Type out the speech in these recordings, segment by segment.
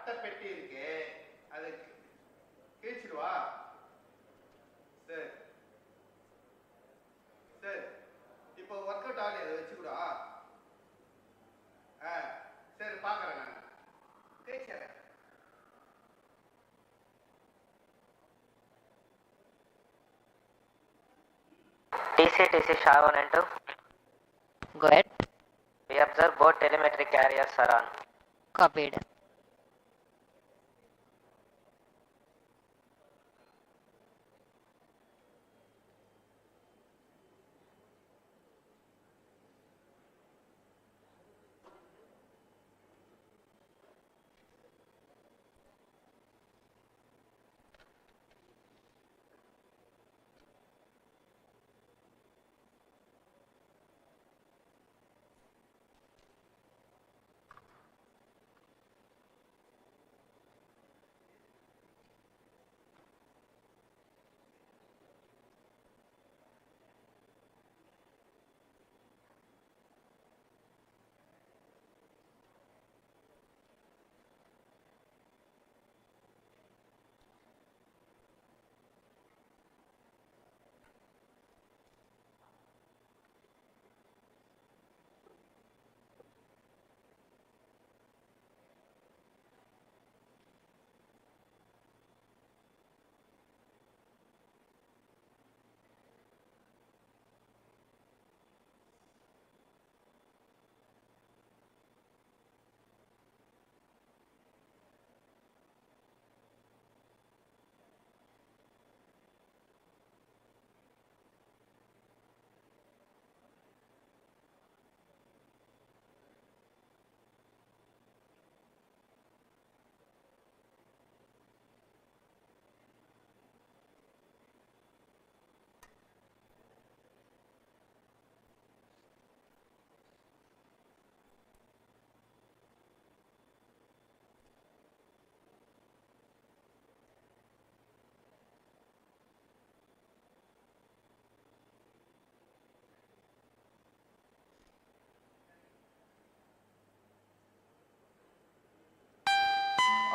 அட்டை பெட்டி இருக்கு, அது கிழிச்சிடுவா. சரி சரி, இப்போ ஒர்க் அவுட் ஆகல, அதை வச்சுக்கூடா. சரி பார்க்குறேன் நான். கிழிச்சிடுறேன். TC SHAR 1 and 2. Go ahead. We observe both telemetry carriers are on. Copied.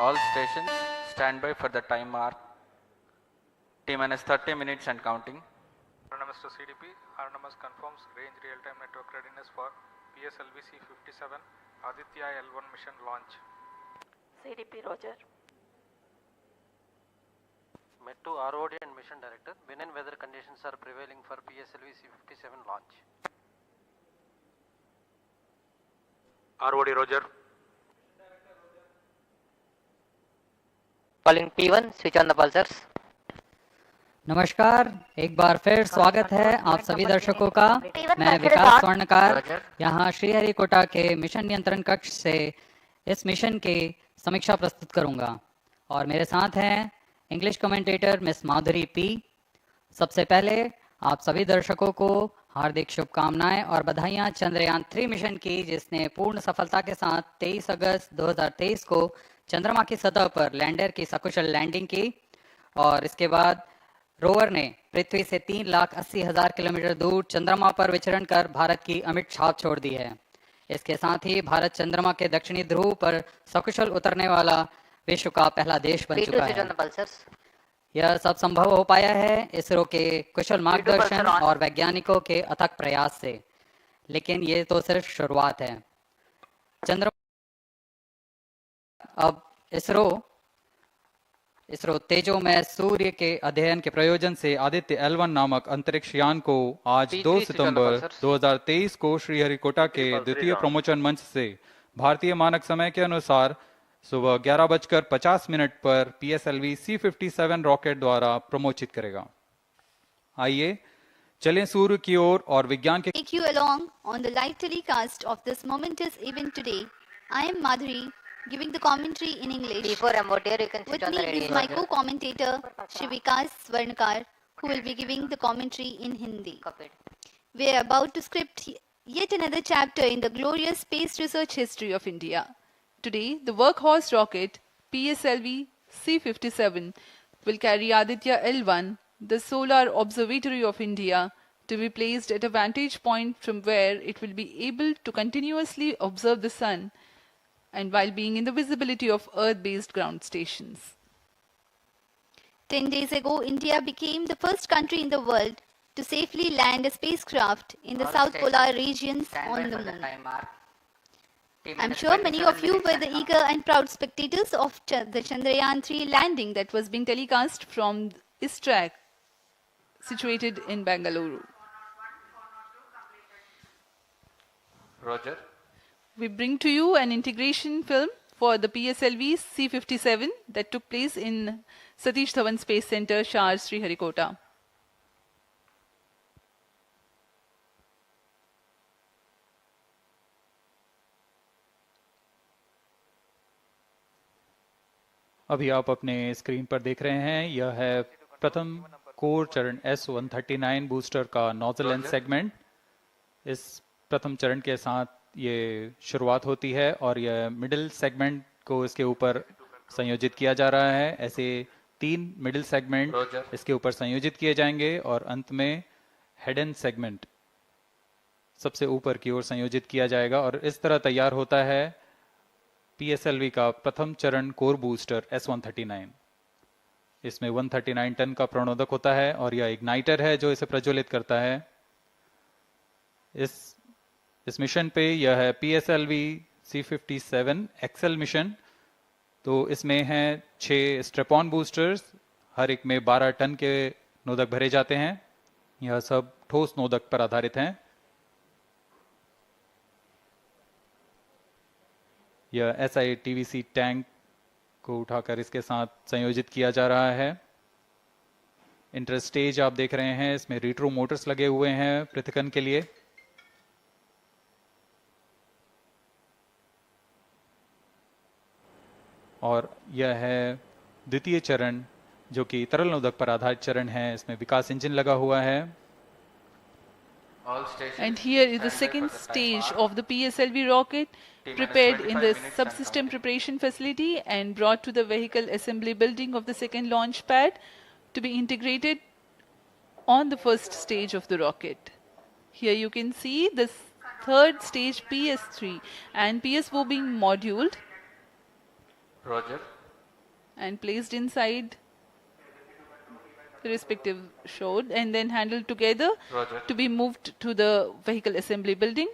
All stations stand by for the time mark. T-minus 30 minutes and counting. Autonomous to CDP. Autonomous confirms range real-time network readiness for PSLV-C57 Aditya L1 mission launch. CDP, Roger. Met to ROD and mission director. Benign weather conditions are prevailing for PSLV-C57 launch. ROD, Roger. Calling P1, switch on the pulsars. नमस्कार, एक बार फिर स्वागत है आप सभी दर्शकों का। मैं विकास स्वर्णकार यहाँ श्रीहरिकोटा के मिशन नियंत्रण कक्ष से इस मिशन के समीक्षा प्रस्तुत करूंगा और मेरे साथ हैं इंग्लिश कमेंटेटर मिस माधुरी पी। सबसे पहले आप सभी दर्शकों को हार्दिक शुभकामनाएं और बधाइयां चंद्रयान 3 मिशन की, जिसने पूर्ण सफलता के साथ 23 अगस्त 2023 को चंद्रमा की सतह पर लैंडर की सकुशल लैंडिंग की और इसके बाद रोवर ने पृथ्वी से 3,80,000 किलोमीटर दूर चंद्रमा पर विचरण कर भारत की अमिट छाप छोड़ दी है। इसके साथ ही भारत चंद्रमा के दक्षिणी ध्रुव पर सकुशल उतरने वाला विश्व का पहला देश बन चुका है। यह सब संभव हो पाया है इसरो के कुशल मार्गदर्शन और वैज्ञानिकों के अथक प्रयास से, लेकिन ये तो सिर्फ शुरुआत है। चंद्रमा अब इसरो तेजोमय सूर्य के अध्ययन के प्रयोजन से आदित्य L1 नामक अंतरिक्ष यान को आज 2 सितंबर 2023 को श्रीहरिकोटा के द्वितीय प्रमोचन मंच से भारतीय मानक समय के अनुसार सुबह 11:50 पर PSLV-C57 रॉकेट द्वारा प्रमोचित करेगा। आइए चलें सूर्य की ओर और विज्ञान के Take you along on the live telecast of this momentous event today. I am Madhuri, giving the commentary in English. Before I'm out here, you can switch With on the me radio. is my co-commentator Vikas Swarnakar, who will be giving the commentary in Hindi. Copied. We are about to script yet another chapter in the glorious space research history of India. Today, the workhorse rocket PSLV-C57 will carry Aditya L1, the solar observatory of India, to be placed at a vantage point from where it will be able to continuously observe the sun and while being in the visibility of Earth-based ground stations. 10 days ago, India became the first country in the world to safely land a spacecraft in the South Polar regions on the moon. I'm sure many of you were the eager and proud spectators of the Chandrayaan-3 landing that was being telecast from ISTRAC, situated in Bangalore. Roger. We bring to you an integration film for the PSLV-C57 that took place in Satish Dhawan Space Center, SHAR, Sriharikota. अभी आप अपने screen पर देख रहे हैं, यह है प्रथम कोर चरण S139 बूस्टर का नोजल एंड सेगमेंट। इस प्रथम चरण के साथ ये शुरुआत होती है और यह मिडिल सेगमेंट को इसके ऊपर संयोजित किया जा रहा है। ऐसे 3 मिडिल सेगमेंट इसके ऊपर संयोजित किए जाएंगे और अंत में हेड एंड सेगमेंट सबसे ऊपर की ओर संयोजित किया जाएगा और इस तरह तैयार होता है PSLV का प्रथम चरण कोर बूस्टर S139। इसमें 139 टन का प्रणोदक होता है और यह इग्नाइटर है जो इसे प्रज्वलित करता है। इस मिशन पे यह है PSLV-C57 एक्सेल मिशन। तो इसमें हैं 6 स्ट्रेपॉन बूस्टर्स, हर एक में 12 टन के नोदक भरे जाते हैं। यह सब ठोस नोदक पर आधारित हैं। यह SI-TVC टैंक को उठाकर इसके साथ संयोजित किया जा रहा है। इंटर स्टेज आप देख रहे हैं, इसमें रिट्रो मोटर्स लगे हुए हैं पृथक्करण के लिए। और यह है द्वितीय चरण जो कि तरल नोदक पर आधारित चरण है। इसमें विकास इंजन लगा हुआ है। And here is the second stage of the PSLV rocket, prepared in the subsystem preparation facility and brought to the vehicle assembly building of the second launch pad to be integrated on the first stage of the rocket. Here you can see the third stage PS3 and PSO being moduled Roger. and placed inside the respective shroud and then handled together Roger. to be moved to the vehicle assembly building.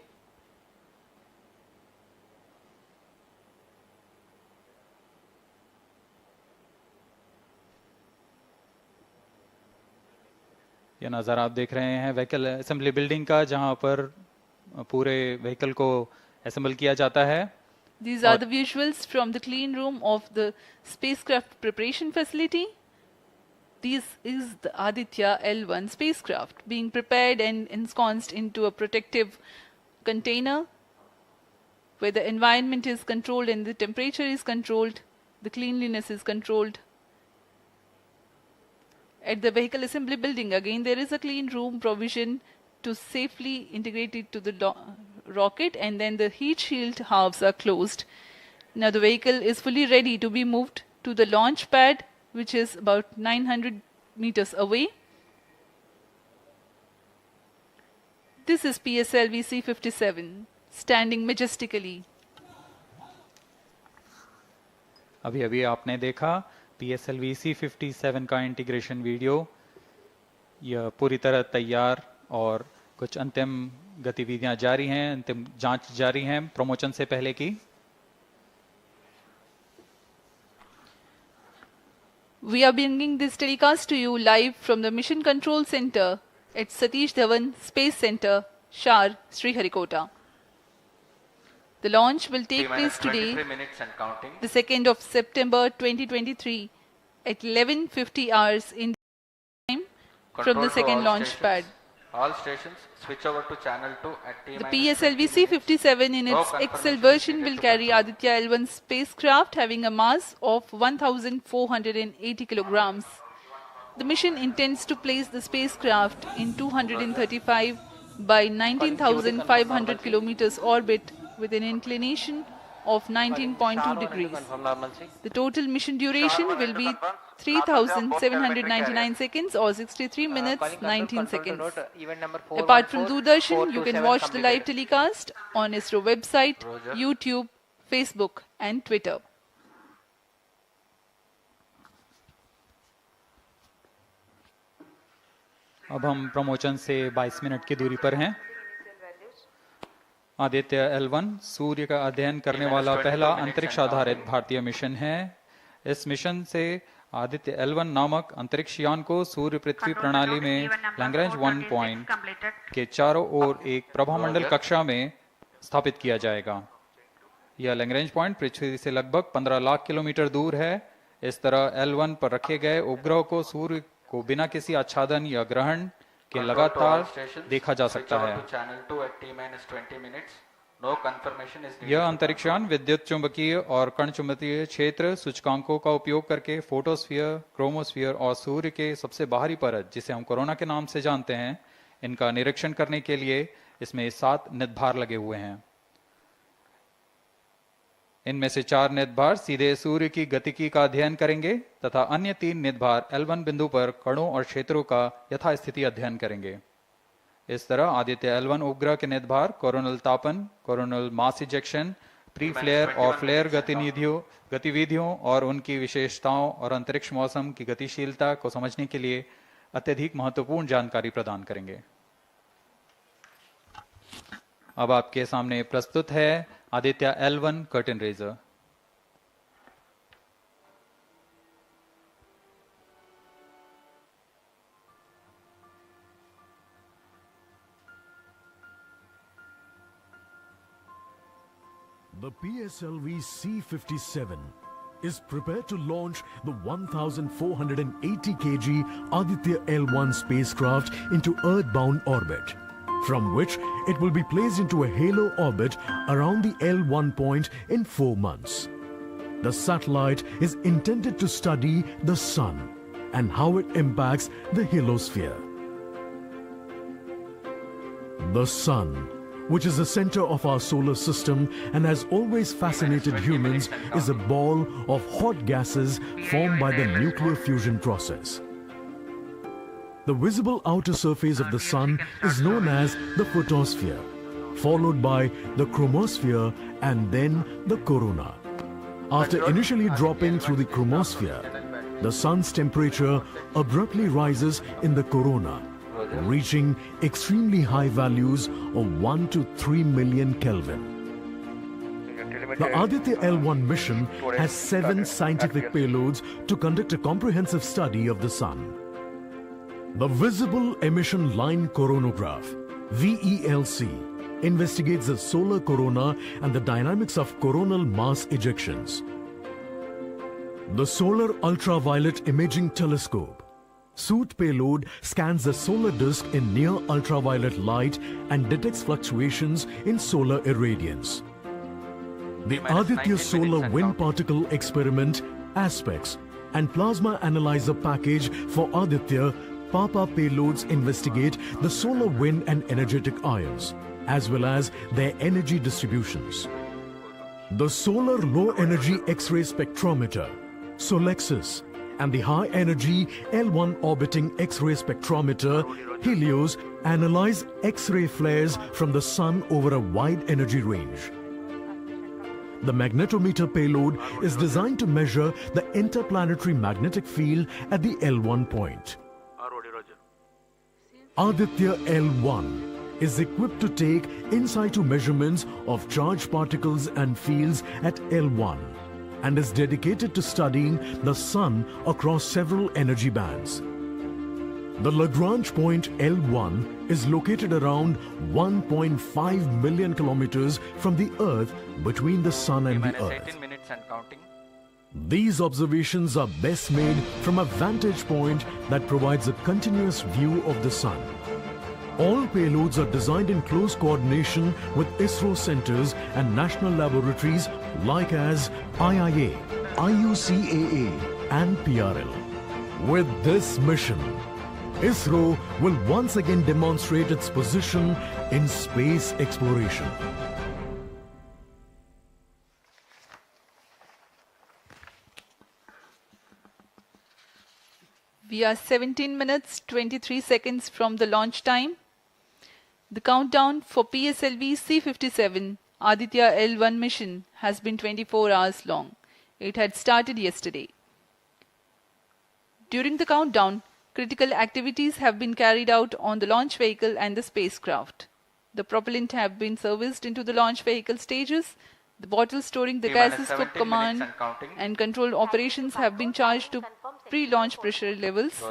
यह नज़ारा आप देख रहे हैं vehicle assembly building का, जहां पर पूरे व्हीकल को असेंबल किया जाता है। These are the visuals from the clean room of the spacecraft preparation facility. This is the Aditya L1 spacecraft being prepared and ensconced into a protective container where the environment is controlled and the temperature is controlled, the cleanliness is controlled. At the vehicle assembly building, again, there is a clean room provision to safely integrate it to the rocket, and then the heat shield halves are closed. Now the vehicle is fully ready to be moved to the launch pad, which is about 900 meters away. This is PSLV-C57 standing majestically. अभी अभी आपने देखा PSLV-C57 का integration video. यह पूरी तरह तैयार और कुछ अंतिम गतिविधियां जारी हैं, अंतिम जांच जारी हैं प्रमोशन से पहले की। We are bringing this telecast to you live from the Mission Control Center at Satish Dhawan Space Center, SHAR, Sriharikota. The launch will take place today, the 2nd of September 2023 at 11:50 hours in time from the second launch pad. All stations switch over to channel 2 at T. The PSLV-C57 in its XL version will carry Aditya L1 spacecraft having a mass of 1,480 kilograms. The mission intends to place the spacecraft in 235 by 19,500 kilometers orbit with an inclination of 19.2 degrees. The total mission duration will be 3,799 seconds or 63 minutes 19 seconds. Apart from Doordarshan, you can watch the live telecast on ISRO website, YouTube, Facebook and Twitter. अब हम promotion से 22 minute की दूरी पर हैं। Aditya L1 सूर्य का अध्ययन करने वाला पहला अंतरिक्ष आधारित भारतीय मिशन है। इस मिशन से आदित्य L1 नामक अंतरिक्ष यान को सूर्य पृथ्वी प्रणाली में लैग्रेंज 1 पॉइंट के चारों ओर एक प्रभामंडल कक्षा में स्थापित किया जाएगा। यह लैग्रेंज पॉइंट पृथ्वी से लगभग 15 लाख किलोमीटर दूर है। इस तरह L1 पर रखे गए उपग्रह को सूर्य को बिना किसी आच्छादन या ग्रहण के लगातार देखा जा सकता है। यह अंतरिक्ष यान विद्युत चुंबकीय और कण चुंबकीय क्षेत्र सूचकांकों का उपयोग करके फोटोस्फीयर, क्रोमोस्फीयर और सूर्य के सबसे बाहरी परत, जिसे हम कोरोना के नाम से जानते हैं, इनका निरीक्षण करने के लिए इसमें 7 निदभार लगे हुए हैं। इनमें से 4 निदभार सीधे सूर्य की गतिकी का अध्ययन करेंगे तथा अन्य 3 निदभार L1 बिंदु पर कणों और क्षेत्रों का यथास्थिति अध्ययन करेंगे। इस तरह आदित्य L1 उपग्रह के निदभार कोरोनल तापन, coronal mass ejection, pre flare और फ्लेयर गतिविधियों और उनकी विशेषताओं और अंतरिक्ष मौसम की गतिशीलता को समझने के लिए अत्यधिक महत्वपूर्ण जानकारी प्रदान करेंगे। अब आपके सामने प्रस्तुत है Aditya L1 curtain raiser. The PSLV-C57 is prepared to launch the 1,480 kg Aditya L1 spacecraft into Earth-bound orbit, from which it will be placed into a halo orbit around the L1 point in 4 months. The satellite is intended to study the Sun and how it impacts the heliosphere. The Sun, which is the center of our solar system and has always fascinated humans, is a ball of hot gases formed by the nuclear fusion process. The visible outer surface of the Sun is known as the photosphere, followed by the chromosphere and then the corona. After initially dropping through the chromosphere, the Sun's temperature abruptly rises in the corona, reaching extremely high values of 1 to 3 million Kelvin. The Aditya L1 mission has 7 scientific payloads to conduct a comprehensive study of the Sun. The Visible Emission Line Coronagraph, VELC, investigates the solar corona and the dynamics of coronal mass ejections. The Solar Ultraviolet Imaging Telescope, SOOT payload, scans the solar disk in near ultraviolet light and detects fluctuations in solar irradiance. The Aditya Solar Wind Particle Experiment, ASPECS, and Plasma Analyzer Package for Aditya PAPA payloads investigate the solar wind and energetic ions, as well as their energy distributions. The Solar Low Energy X-ray Spectrometer, SOLEXIS, and the High Energy L1 Orbiting X-ray Spectrometer, HELIOS, analyze X-ray flares from the Sun over a wide energy range. The magnetometer payload is designed to measure the interplanetary magnetic field at the L1 point. Aditya L1 is equipped to take in situ measurements of charged particles and fields at L1 and is dedicated to studying the Sun across several energy bands. The Lagrange point L1 is located around 1.5 million kilometers from the Earth between the Sun and the Earth. 18 minutes and counting. These observations are best made from a vantage point that provides a continuous view of the Sun. All payloads are designed in close coordination with ISRO centers and national laboratories like as IIA, IUCAA and PRL. With this mission, ISRO will once again demonstrate its position in space exploration. We are 17 minutes 23 seconds from the launch time. The countdown for PSLV-C57 Aditya L1 mission has been 24 hours long. It had started yesterday. During the countdown, critical activities have been carried out on the launch vehicle and the spacecraft. The propellant have been serviced into the launch vehicle stages. The bottles storing the gases for command and control operations have been charged to pre-launch pressure levels.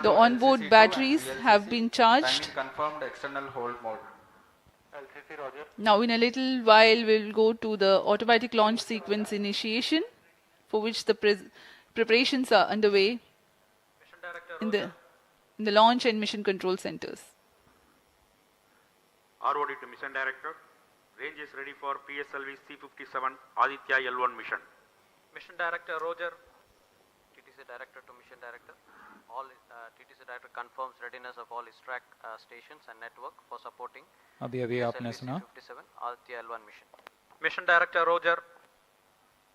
The onboard batteries have been charged. Confirmed external hold mode. Now in a little while we'll go to the automatic launch sequence initiation, for which the preparations are underway in the launch and mission control centers. ROD to Mission Director. Range is ready for PSLV-C57 Aditya L1 mission. Mission Director Roger. TTC Director to Mission Director. All TTC Director confirms readiness of all his track stations and network for supporting अभी आपने सुना PSLV-C57 Aditya L1 mission. Mission Director Roger.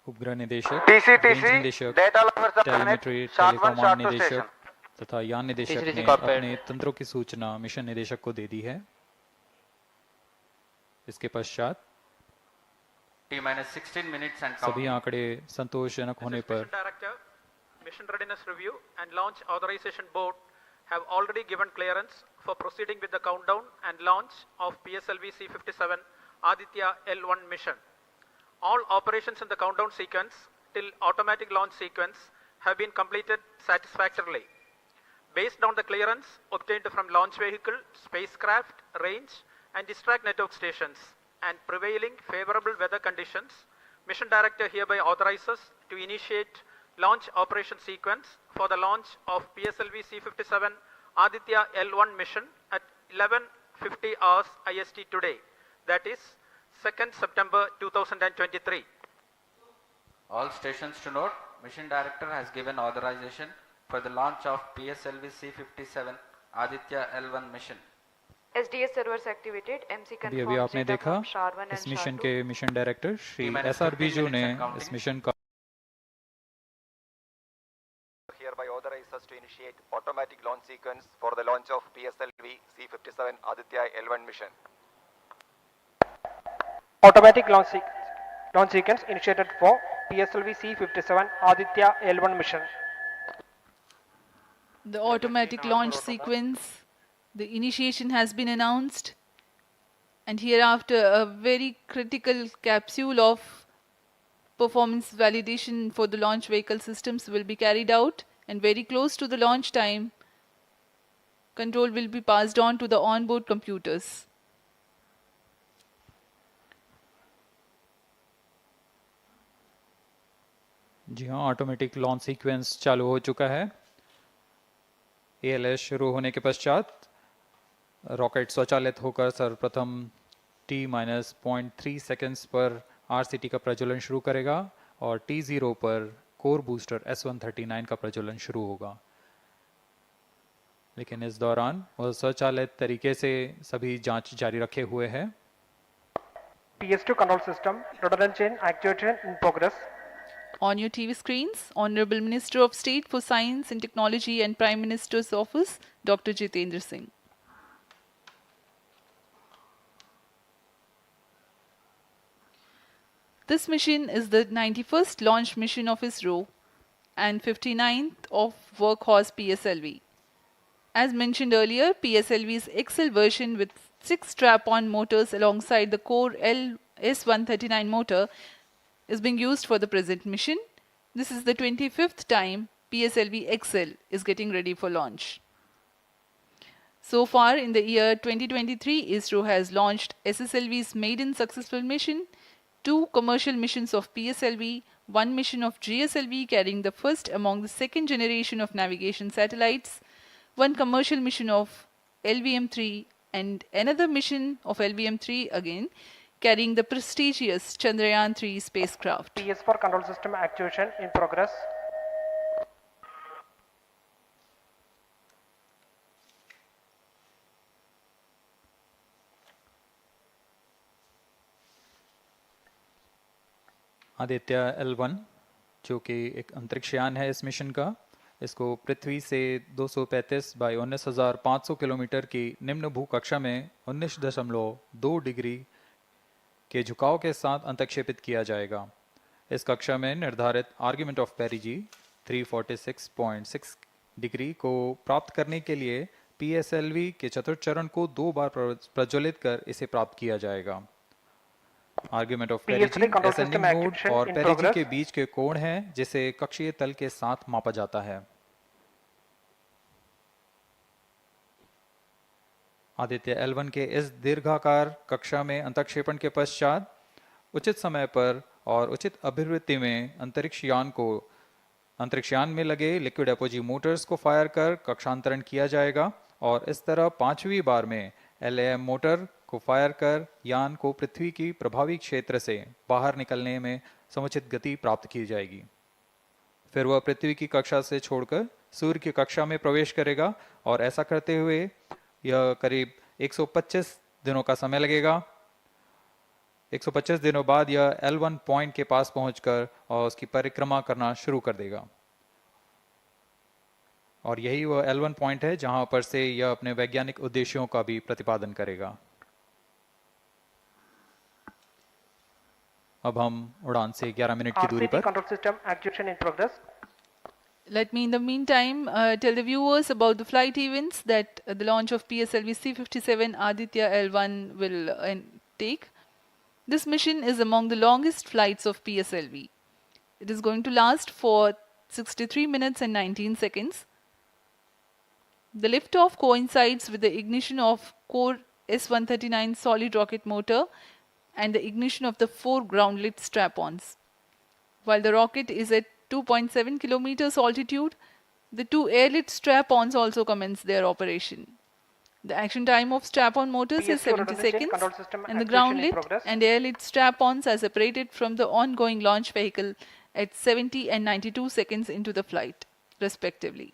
उपग्रह निदेशक, TCTC, range निदेशक, data lovers of planet, telemetry, SHAR 1, टेलीकॉमांड SHAR 2 निदेशक station. तथा यान निदेशक TCTC ने cockpit. अपने तंत्रों की सूचना मिशन निदेशक को दे दी है। इसके पश्चात T-16 minutes and सभी counting. आंकड़े संतोषजनक होने पर Director, Mission Readiness Review and Launch Authorization Board have already given clearance for proceeding with the countdown and launch of PSLV-C57 Aditya L1 mission. All operations in the countdown sequence till automatic launch sequence have been completed satisfactorily. Based on the clearance obtained from launch vehicle, spacecraft, range and distract network stations and prevailing favorable weather conditions, Mission Director hereby authorizes to initiate launch operation sequence for the launch of PSLV-C57 Aditya L1 mission at 11:50 hours IST today, that is 2nd September 2023. All stations to note, Mission Director has given authorization for the launch of PSLV-C57 Aditya L1 mission. SDS servers activated. MC अभी confirmed आपने data देखा from SHAR 1 इस and mission SHAR 2. के mission director Shri SR Biju ने इस mission का Hereby authorizes to initiate automatic launch sequence for the launch of PSLV-C57 Aditya L1 mission. Automatic launch sequence initiated for PSLV-C57 Aditya L1 mission. The automatic launch sequence, the initiation has been announced, and hereafter a very critical capsule of performance validation for the launch vehicle systems will be carried out, and very close to the launch time, control will be passed on to the onboard computers. जी हाँ, automatic launch sequence चालू हो चुका है। ALS शुरू होने के पश्चात rocket स्वचालित होकर सर्वप्रथम T-0.3 सेकेंड्स पर RCT का प्रज्वलन शुरू करेगा और T0 पर कोर बूस्टर S139 का प्रज्वलन शुरू होगा। लेकिन इस दौरान वह स्वचालित तरीके से सभी जांच जारी रखे हुए है। PS2 control system, rudder chain actuation in progress. On your TV screens, Honorable Minister of State for Science and Technology and Prime Minister's Office, Dr. Jitendra Singh. This mission is the 91st launch mission of ISRO and 59th of Workhorse PSLV. As mentioned earlier, PSLV's XL version with 6 strap-on motors alongside the core S139 motor is being used for the present mission. This is the 25th time PSLV XL is getting ready for launch. So far in the year 2023, ISRO has launched SSLV's maiden successful mission, 2 commercial missions of PSLV, 1 mission of GSLV carrying the first among the second generation of navigation satellites, 1 commercial mission of LVM-3 and another mission of LVM-3 again carrying the prestigious Chandrayaan-3 spacecraft. PS4 control system actuation in progress. Aditya L1 जो कि एक अंतरिक्ष यान है इस mission का, इसको पृथ्वी से 235 बाई 19,500 किलोमीटर की निम्न भूकक्षा में 19.2 डिग्री के झुकाव के साथ अंतक्षेपित किया जाएगा। इस कक्षा में निर्धारित आर्ग्यूमेंट ऑफ पेरिजी 346.6 डिग्री को प्राप्त करने के लिए PSLV के चतुर्थ चरण को 2 बार प्रज्वलित कर इसे प्राप्त किया जाएगा। आर्ग्यूमेंट ऑफ पेरिजी असेंडिंग मोड और पेरिजी के बीच के कोण है जिसे कक्षीय तल के साथ मापा जाता है। आदित्य L1 के इस दीर्घाकार कक्षा में अंतक्षेपण के पश्चात उचित समय पर और उचित अभिवृत्ति में अंतरिक्ष यान में लगे लिक्विड एपोजी मोटर्स को फायर कर कक्षांतरण किया जाएगा और इस तरह 5वीं बार में LAM मोटर को फायर कर यान को पृथ्वी की प्रभावी क्षेत्र से बाहर निकलने में समुचित गति प्राप्त की जाएगी। फिर वह पृथ्वी की कक्षा से छोड़कर सूर्य की कक्षा में प्रवेश करेगा और ऐसा करते हुए यह करीब 125 दिनों का समय लगेगा। 125 दिनों बाद यह L1 पॉइंट के पास पहुंचकर और उसकी परिक्रमा करना शुरू कर देगा और यही वह L1 पॉइंट है जहां पर से यह अपने वैज्ञानिक उद्देश्यों का भी प्रतिपादन करेगा। अब हम उड़ान से 11 मिनट की दूरी पर control system actuation in progress. Let me in the meantime tell the viewers about the flight events that the launch of PSLV-C57 Aditya L1 will take. This mission is among the longest flights of PSLV. It is going to last for 63 minutes and 19 seconds. The liftoff coincides with the ignition of core S139 solid rocket motor and the ignition of the 4 ground-lit strap-ons. While the rocket is at 2.7 kilometers altitude, the 2 air-lit strap-ons also commence their operation. The action time of strap-on motors is 70 seconds and the ground-lit and air-lit strap-ons are separated from the ongoing launch vehicle at 70 and 92 seconds into the flight, respectively.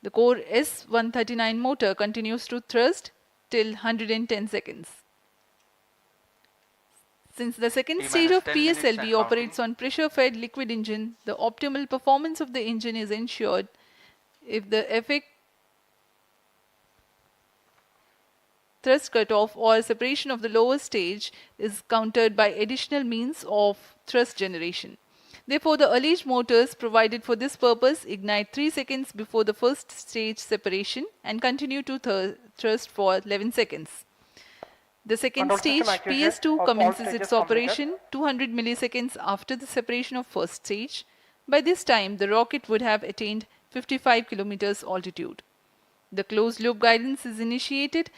The core S139 motor continues to thrust till 110 seconds. Since the second stage of PSLV operates on pressure-fed liquid engine, the optimal performance of the engine is ensured if the effect thrust cutoff or separation of the lower stage is countered by additional means of thrust generation. Therefore, the alleged motors provided for this purpose ignite 3 seconds before the first stage separation and continue to thrust for 11 seconds. The second stage, PS2, commences its operation 200 milliseconds after the separation of first stage. By this time, the rocket would have attained 55 kilometers altitude. The closed-loop guidance is initiated,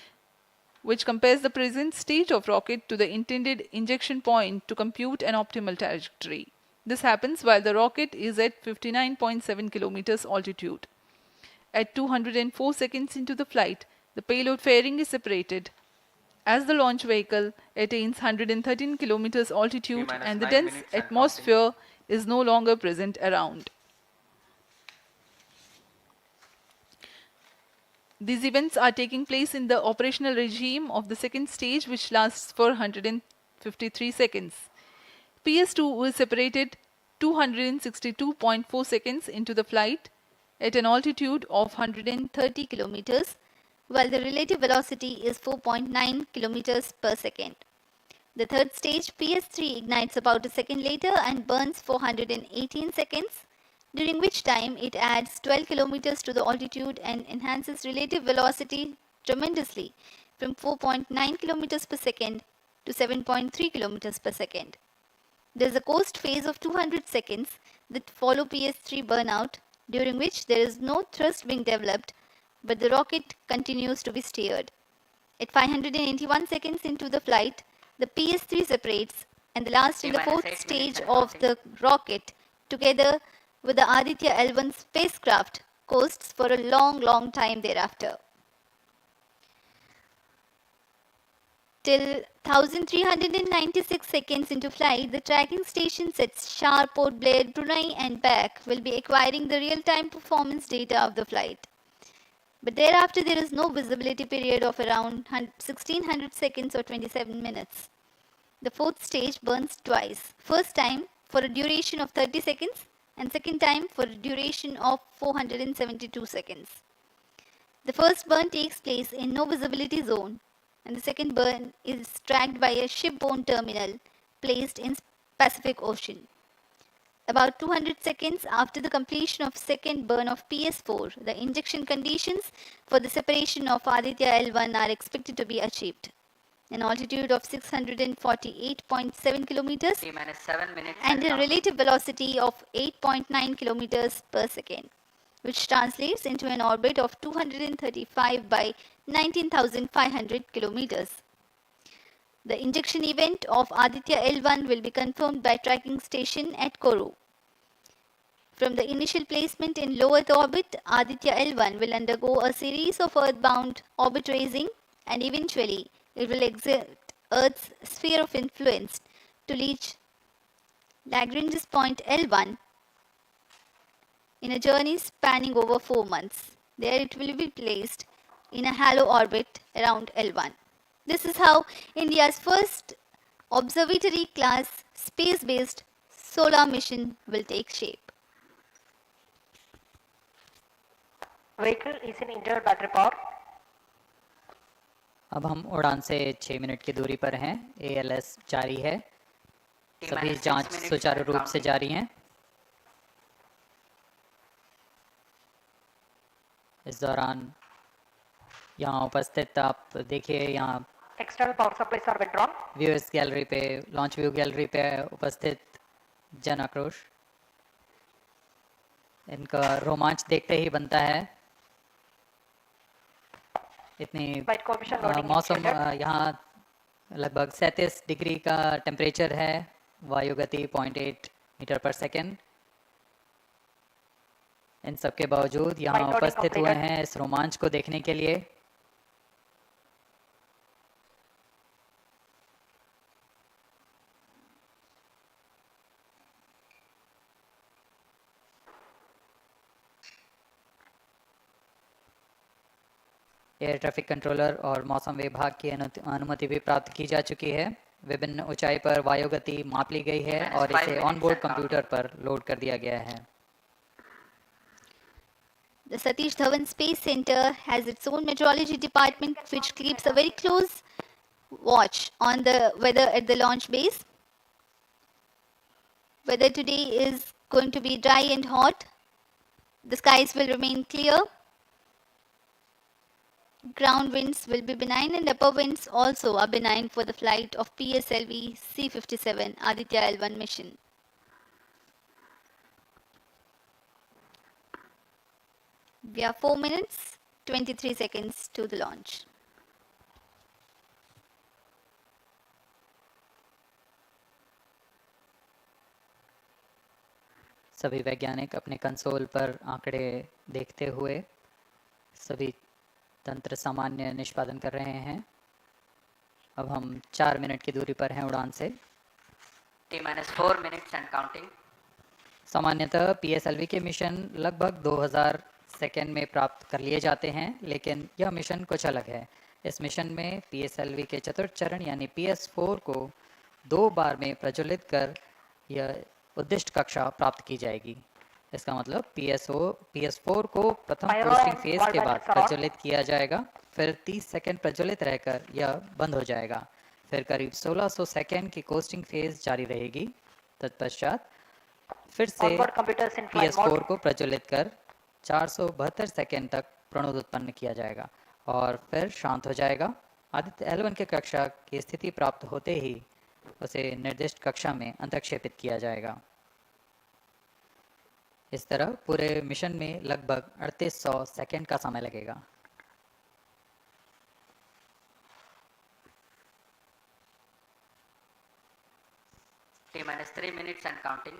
which compares the present stage of rocket to the intended injection point to compute an optimal trajectory. This happens while the rocket is at 59.7 kilometers altitude. At 204 seconds into the flight, the payload fairing is separated as the launch vehicle attains 113 kilometers altitude and the dense atmosphere is no longer present around. These events are taking place in the operational regime of the second stage, which lasts for 153 seconds. PS2 was separated 262.4 seconds into the flight at an altitude of 130 kilometers, while the relative velocity is 4.9 kilometers per second. The third stage, PS3, ignites about a second later and burns for 118 seconds, during which time it adds 12 kilometers to the altitude and enhances relative velocity tremendously from 4.9 kilometers per second to 7.3 kilometers per second. There is a coast phase of 200 seconds that follow PS3 burnout, during which there is no thrust being developed, but the rocket continues to be steered. At 581 seconds into the flight, the PS3 separates, and the last and the fourth stage of the rocket, together with the Aditya L1 spacecraft, coasts for a long time thereafter. Till 1396 seconds into flight, the tracking stations at SHAR, Port Blair, Brunei and back will be acquiring the real-time performance data of the flight. But thereafter there is no visibility period of around 1600 seconds or 27 minutes. The fourth stage burns twice. First time for a duration of 30 seconds and second time for a duration of 472 seconds. The first burn takes place in no visibility zone, and the second burn is tracked by a shipborne terminal placed in Pacific Ocean. About 200 seconds after the completion of second burn of PS4, the injection conditions for the separation of Aditya L1 are expected to be achieved. An altitude of 648.7 kilometers and a relative velocity of 8.9 kilometers per second, which translates into an orbit of 235 by 19,500 kilometers. The injection event of Aditya L1 will be confirmed by tracking station at Kourou. From the initial placement in low Earth orbit, Aditya L1 will undergo a series of earthbound orbit raising, and eventually it will exit Earth's sphere of influence to reach Lagrange's point L1 in a journey spanning over 4 months. There it will be placed in a halo orbit around L1. This is how India's first observatory class space-based solar mission will take shape. Vehicle is in inter battery power. अब हम उड़ान से 6 minute की दूरी पर हैं। ALS जारी है, सभी जांच सुचारू रूप से जारी हैं। इस दौरान यहाँ उपस्थित आप देखिए, यहाँ External power supplies are withdrawn. Viewers gallery पे, लॉन्च व्यू गैलरी पे उपस्थित जन आक्रोश, इनका रोमांच देखते ही बनता है। इतनी मौसम यहाँ लगभग 37 डिग्री का टेम्परेचर है, वायु गति 0.8 मीटर पर सेकेंड। इन सब के बावजूद यहाँ उपस्थित हुए हैं इस रोमांच को देखने के लिए। एयर ट्रैफिक कंट्रोलर और मौसम विभाग की अनुमति भी प्राप्त की जा चुकी है। विभिन्न ऊंचाई पर वायु गति माप ली गई है और इसे ऑनबोर्ड कंप्यूटर पर लोड कर दिया गया है। The Satish Dhawan Space Center has its own meteorology department which keeps a very close watch on the weather at the launch base. Weather today is going to be dry and hot. The skies will remain clear. Ground winds will be benign and upper winds also are benign for the flight of PSLV-C57 Aditya L1 mission. We are 4 minutes 23 seconds to the launch. सभी वैज्ञानिक अपने console पर आंकड़े देखते हुए सभी तंत्र सामान्य निष्पादन कर रहे हैं। अब हम 4 मिनट की दूरी पर हैं उड़ान से। T-4 minutes and counting. सामान्यतः PSLV के मिशन लगभग 2000 सेकेंड में प्राप्त कर लिए जाते हैं, लेकिन यह मिशन कुछ अलग है। इस मिशन में PSLV के चतुर्थ चरण यानी PS4 को 2 बार में प्रज्वलित कर यह उद्दिष्ट कक्षा प्राप्त की जाएगी। इसका मतलब PS4 को प्रथम कोस्टिंग फेज के बाद प्रज्वलित किया जाएगा, फिर 30 सेकेंड प्रज्वलित रहकर यह बंद हो जाएगा, फिर करीब 1600 सेकेंड की कोस्टिंग फेज जारी रहेगी। तत्पश्चात फिर से PS4 को प्रज्वलित कर 472 सेकेंड तक प्रणोद उत्पन्न किया जाएगा और फिर शांत हो जाएगा। आदित्य L1 के कक्षा की स्थिति प्राप्त होते ही उसे निर्दिष्ट कक्षा में अंतक्षेपित किया जाएगा। इस तरह पूरे मिशन में लगभग 3800 सेकेंड का समय लगेगा। T-3 minutes and counting.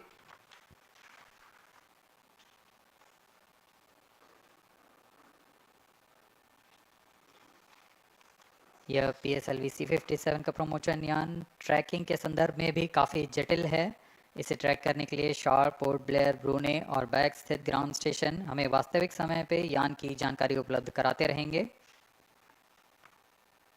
यह PSLV-C57 का प्रमोशन यान ट्रैकिंग के संदर्भ में भी काफ़ी जटिल है। इसे ट्रैक करने के लिए शार, पोर्ट ब्लेयर, ब्रूने और बैग स्थित ग्राउंड स्टेशन हमें वास्तविक समय पे यान की जानकारी उपलब्ध कराते रहेंगे,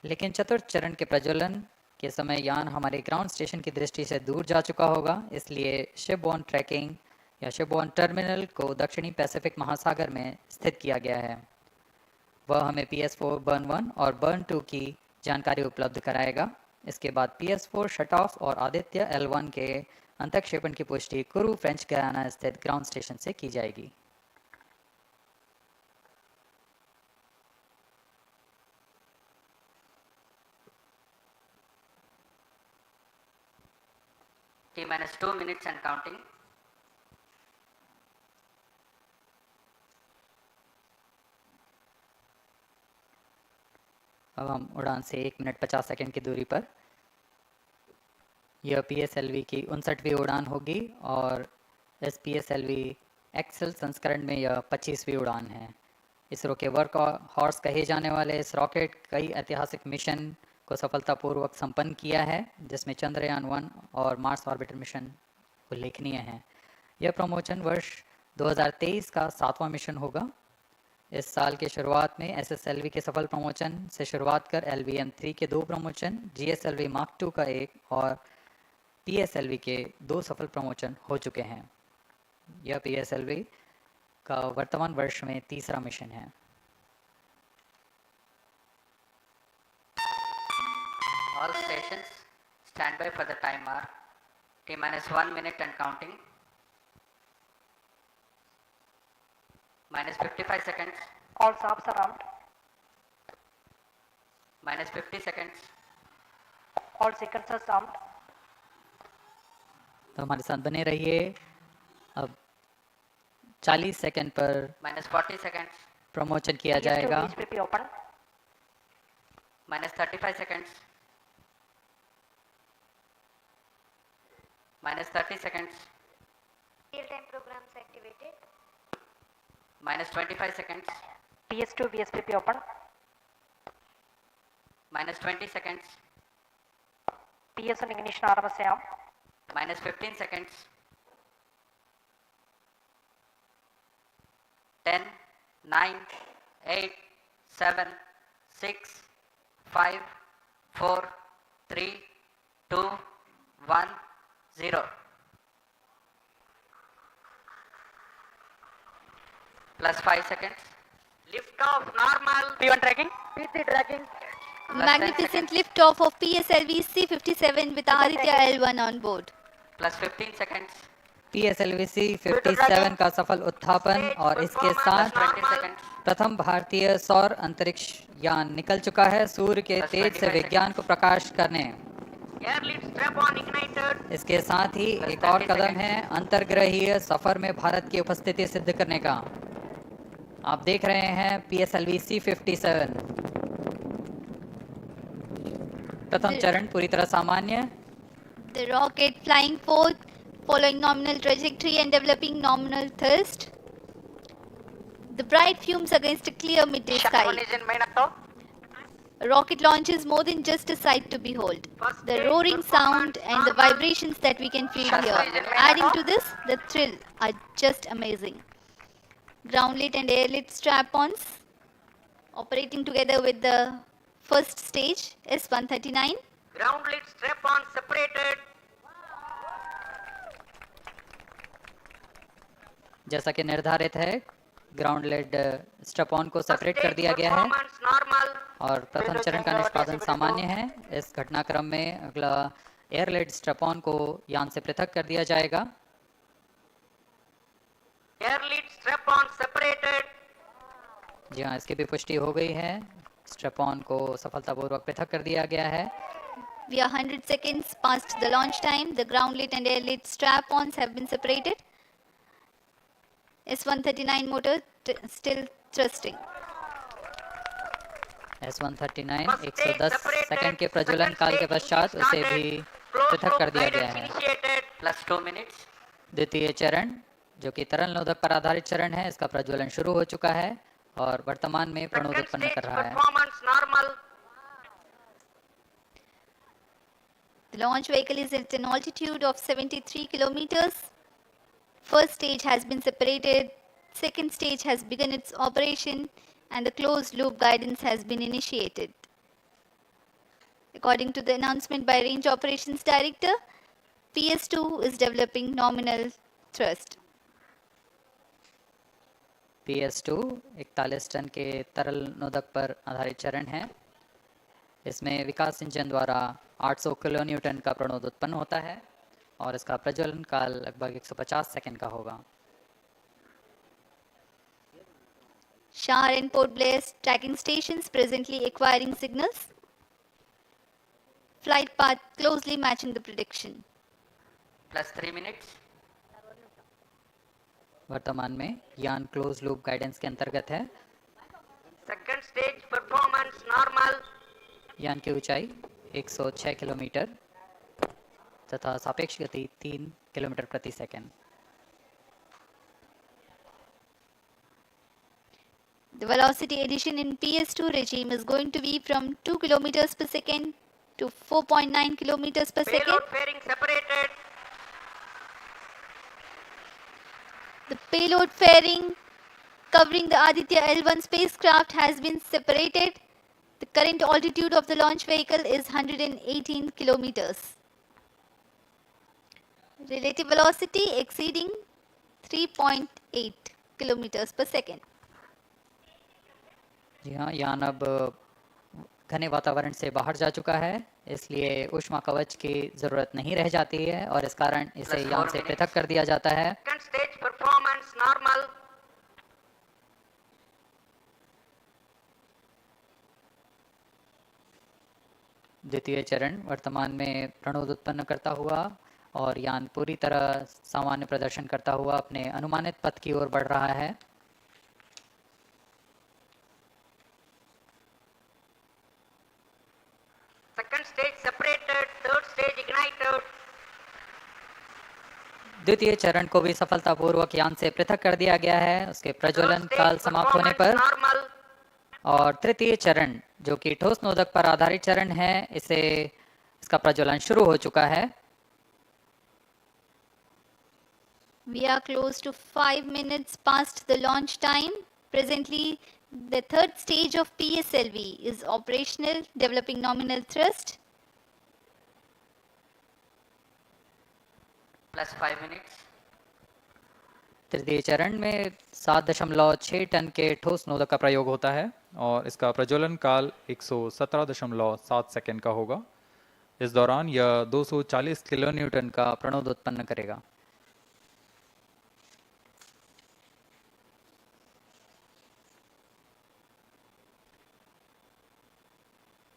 लेकिन चतुर्थ चरण के प्रज्वलन के समय यान हमारे ग्राउंड स्टेशन की दृष्टि से दूर जा चुका होगा। इसलिए शिपबोर्न ट्रैकिंग या शिपबोर्न टर्मिनल को दक्षिणी पैसिफिक महासागर में स्थित किया गया है। वह हमें PS4 बर्न 1 और बर्न 2 की जानकारी उपलब्ध कराएगा। इसके बाद PS4 शट ऑफ और आदित्य L1 के अंतक्षेपण की पुष्टि कुरु फ्रेंच गयाना स्थित ग्राउंड स्टेशन से की जाएगी। T-2 minutes and counting. अब हम उड़ान से 1 मिनट 50 सेकंड की दूरी पर। यह PSLV की 59वीं उड़ान होगी और इस PSLV एक्सेल संस्करण में यह 25वीं उड़ान है। इसरो के वर्क हॉर्स कहे जाने वाले इस रॉकेट कई ऐतिहासिक मिशन को सफलतापूर्वक संपन्न किया है, जिसमें चंद्रयान 1 और मार्स ऑर्बिटर मिशन उल्लेखनीय हैं। यह प्रमोशन वर्ष 2023 का 7वां मिशन होगा। इस साल के शुरुआत में SSLV के सफल प्रमोशन से शुरुआत कर LVM-3 के 2 प्रमोशन, GSLV Mark II का 1 और PSLV के 2 सफल प्रमोशन हो चुके हैं। यह PSLV का वर्तमान वर्ष में 3रा मिशन है। All stations stand by for the timer. T-1 minute and counting. -55 seconds. All stops are armed. -50 seconds. All sequencers armed. तो हमारे साथ बने रहिए। अब 40 सेकंड पर -40 seconds. प्रमोशन किया जाएगा। PSP open. -35 seconds. -30 seconds. Real-time programs activated. -25 seconds. PS2 VSPP open. -20 seconds. PS1 ignition RMS arm. -15 seconds. 10, 9, 8, 7, 6, 5, 4, 3, 2, 1, 0. +5 seconds. Lift off normal. P1 tracking. P3 tracking. Magnificent liftoff of PSLV-C57 with Aditya L1 on board. +15 seconds. PSLV-C57 का सफल उत्थापन और इसके साथ 20 seconds. प्रथम भारतीय सौर अंतरिक्ष यान निकल चुका है सूर्य के तेज से विज्ञान को प्रकाश करने। Airlift strap on ignited. इसके साथ ही एक और कदम है अंतर्ग्रहीय सफर में भारत की उपस्थिति सिद्ध करने का। आप देख रहे हैं PSLV-C57 प्रथम चरण पूरी तरह सामान्य। The rocket flying forth, following nominal trajectory and developing nominal thrust. The bright fumes against a clear midday sky. Rocket launch is more than just a sight to behold. The roaring sound and the vibrations that we can feel here, adding to this, the thrill are just amazing. Ground-lit and air-lit strap-ons operating together with the first stage, S139. Ground-lit strap-on separated. जैसा कि निर्धारित है, ground lead strap-on को separate कर दिया गया है और प्रथम चरण का निष्पादन सामान्य है। इस घटनाक्रम में अगला एयर लेड स्ट्रैप-ऑन को यान से पृथक कर दिया जाएगा। Air-lit strap-on separated. जी हाँ, इसकी भी पुष्टि हो गई है। स्ट्रैप-ऑन को सफलतापूर्वक पृथक कर दिया गया है। We are 100 seconds past the launch time. The ground-lit and air-lit strap-ons have been separated. S139 motor still thrusting. S139 110 second के प्रज्वलन काल के पश्चात उसे भी पृथक कर दिया गया है। +2 minutes. द्वितीय चरण जो कि तरल नोदक पर आधारित चरण है, इसका प्रज्वलन शुरू हो चुका है और वर्तमान में प्रणोद उत्पन्न कर रहा है। Performance normal. The launch vehicle is at an altitude of 73 kilometers. First stage has been separated, second stage has begun its operation, and the closed loop guidance has been initiated. According to the announcement by Range Operations Director, PS2 is developing nominal thrust. PS2 41 ton के तरल नोदक पर आधारित चरण है। इसमें विकास engine द्वारा 800 kilo Newton का प्रणोद उत्पन्न होता है और इसका प्रज्वलन काल लगभग 150 सेकंड का होगा। SHAR and Port Blair tracking stations presently acquiring signals. Flight path closely matching the prediction. Plus 3 minutes. वर्तमान में यान क्लोज लूप गाइडेंस के अंतर्गत है। Second stage performance normal. यान की ऊंचाई 106 किलोमीटर तथा सापेक्ष गति 3 किलोमीटर प्रति second. The velocity addition in PS2 regime is going to be from 2 kilometers per second to 4.9 kilometers per second. Payload fairing separated. The payload fairing covering the Aditya L1 spacecraft has been separated. The current altitude of the launch vehicle is 118 kilometers. Relative velocity exceeding 3.8 kilometers per second. जी हाँ, यान अब घने वातावरण से बाहर जा चुका है, इसलिए ऊष्मा कवच की जरूरत नहीं रह जाती है और इस कारण इसे यान से पृथक कर दिया जाता है। Second stage performance normal. द्वितीय चरण वर्तमान में प्रणोद उत्पन्न करता हुआ और यान पूरी तरह सामान्य प्रदर्शन करता हुआ अपने अनुमानित पथ की ओर बढ़ रहा है। Second stage separated. Third stage ignited. द्वितीय चरण को भी सफलतापूर्वक यान से पृथक कर दिया गया है उसके प्रज्वलन काल समाप्त होने पर। और तृतीय चरण जो कि ठोस नोदक पर आधारित चरण है, इसका प्रज्वलन शुरू हो चुका है। We are close to 5 minutes past the launch time. Presently, the third stage of PSLV is operational, developing nominal thrust. Plus 5 minutes. तृतीय चरण में 7.6 टन के ठोस नोदक का प्रयोग होता है और इसका प्रज्वलन काल 117.7 सेकंड का होगा। इस दौरान यह 240 किलो न्यूटन का प्रणोद उत्पन्न करेगा।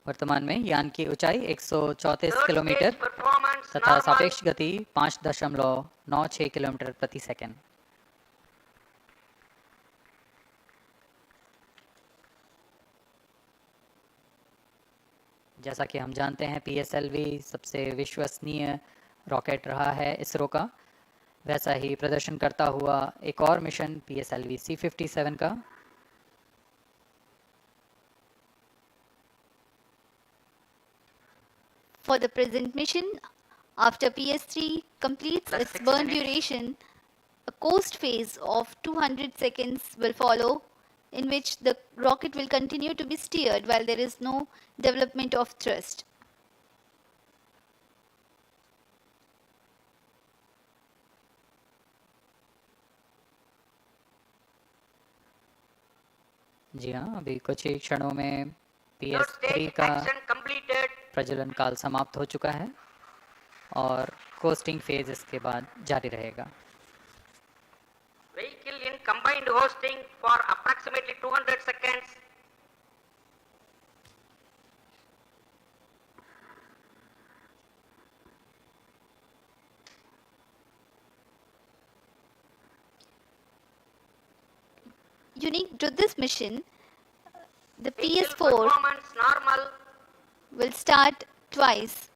वर्तमान में यान की ऊंचाई 134 किलोमीटर तथा सापेक्ष गति 5.96 किलोमीटर प्रति सेकंड। जैसा कि हम जानते हैं PSLV सबसे विश्वसनीय रॉकेट रहा है इसरो का, वैसा ही प्रदर्शन करता हुआ एक और मिशन PSLV-C57 का। For the present mission, after PS3 completes its burn duration, a coast phase of 200 seconds will follow, in which the rocket will continue to be steered while there is no development of thrust. जी हाँ, अभी कुछ ही क्षणों में PS3 का प्रज्वलन काल समाप्त हो चुका है और कोस्टिंग फेज इसके बाद जारी रहेगा। Vehicle in combined hosting for approximately 200 seconds. Unique to this mission, the Vehicle PS4 performance normal. will start twice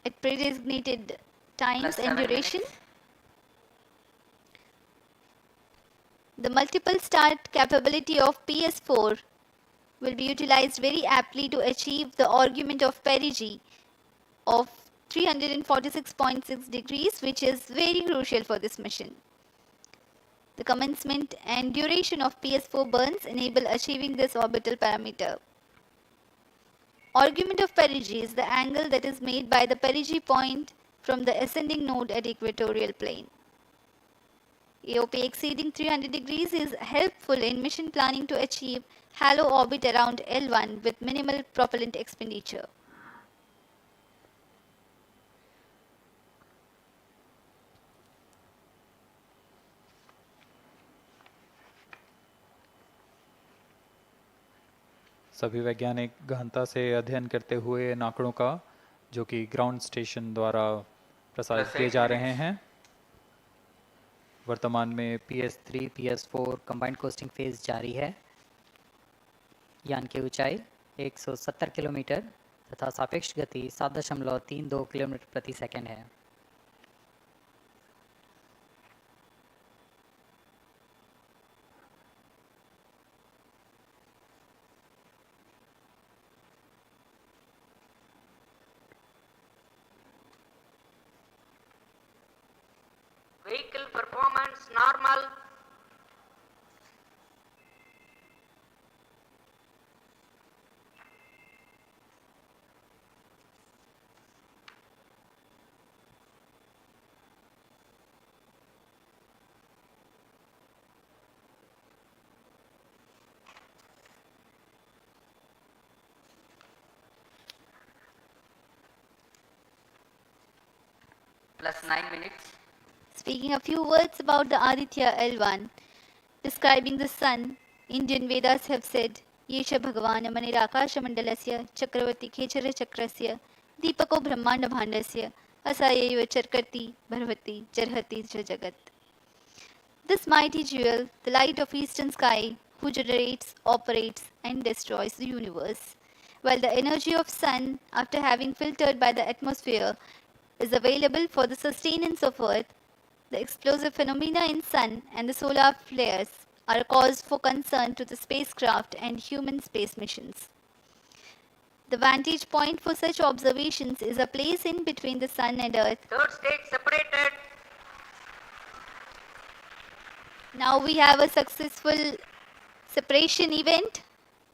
at predesignated times and duration. The multiple start capability of PS4 will be utilized very aptly to achieve the argument of perigee of 346.6 degrees, which is very crucial for this mission. The commencement and duration of PS4 burns enable achieving this orbital parameter. Argument of perigee is the angle that is made by the perigee point from the ascending node at equatorial plane. AOP exceeding 300 degrees is helpful in mission planning to achieve halo orbit around L1 with minimal propellant expenditure. सभी वैज्ञानिक गहनता से अध्ययन करते हुए इन आंकड़ों का जो कि ग्राउंड स्टेशन द्वारा प्रसारित किए जा रहे हैं। वर्तमान में PS3 PS4 combined costing phase जारी है। यान की ऊंचाई 170 किलोमीटर तथा सापेक्ष गति 7.32 किलोमीटर प्रति सेकंड है। Vehicle performance normal. Plus 9 minutes. Speaking a few words about the Aditya L1, describing the sun, Indian Vedas have said, Yesha Bhagavana Manirakasha Mandalasya Chakravati Khechara Chakrasya Deepako Brahmanda Bhandasya Asayayva Charkati Bharvati Jarhati Jagat. This mighty jewel, the light of eastern sky, who generates, operates and destroys the universe, while the energy of sun, after having filtered by the atmosphere, is available for the sustenance of earth. The explosive phenomena in sun and the solar flares are a cause for concern to the spacecraft and human space missions. The vantage point for such observations is a place in between the sun and earth. Third stage separated. Now we have a successful separation event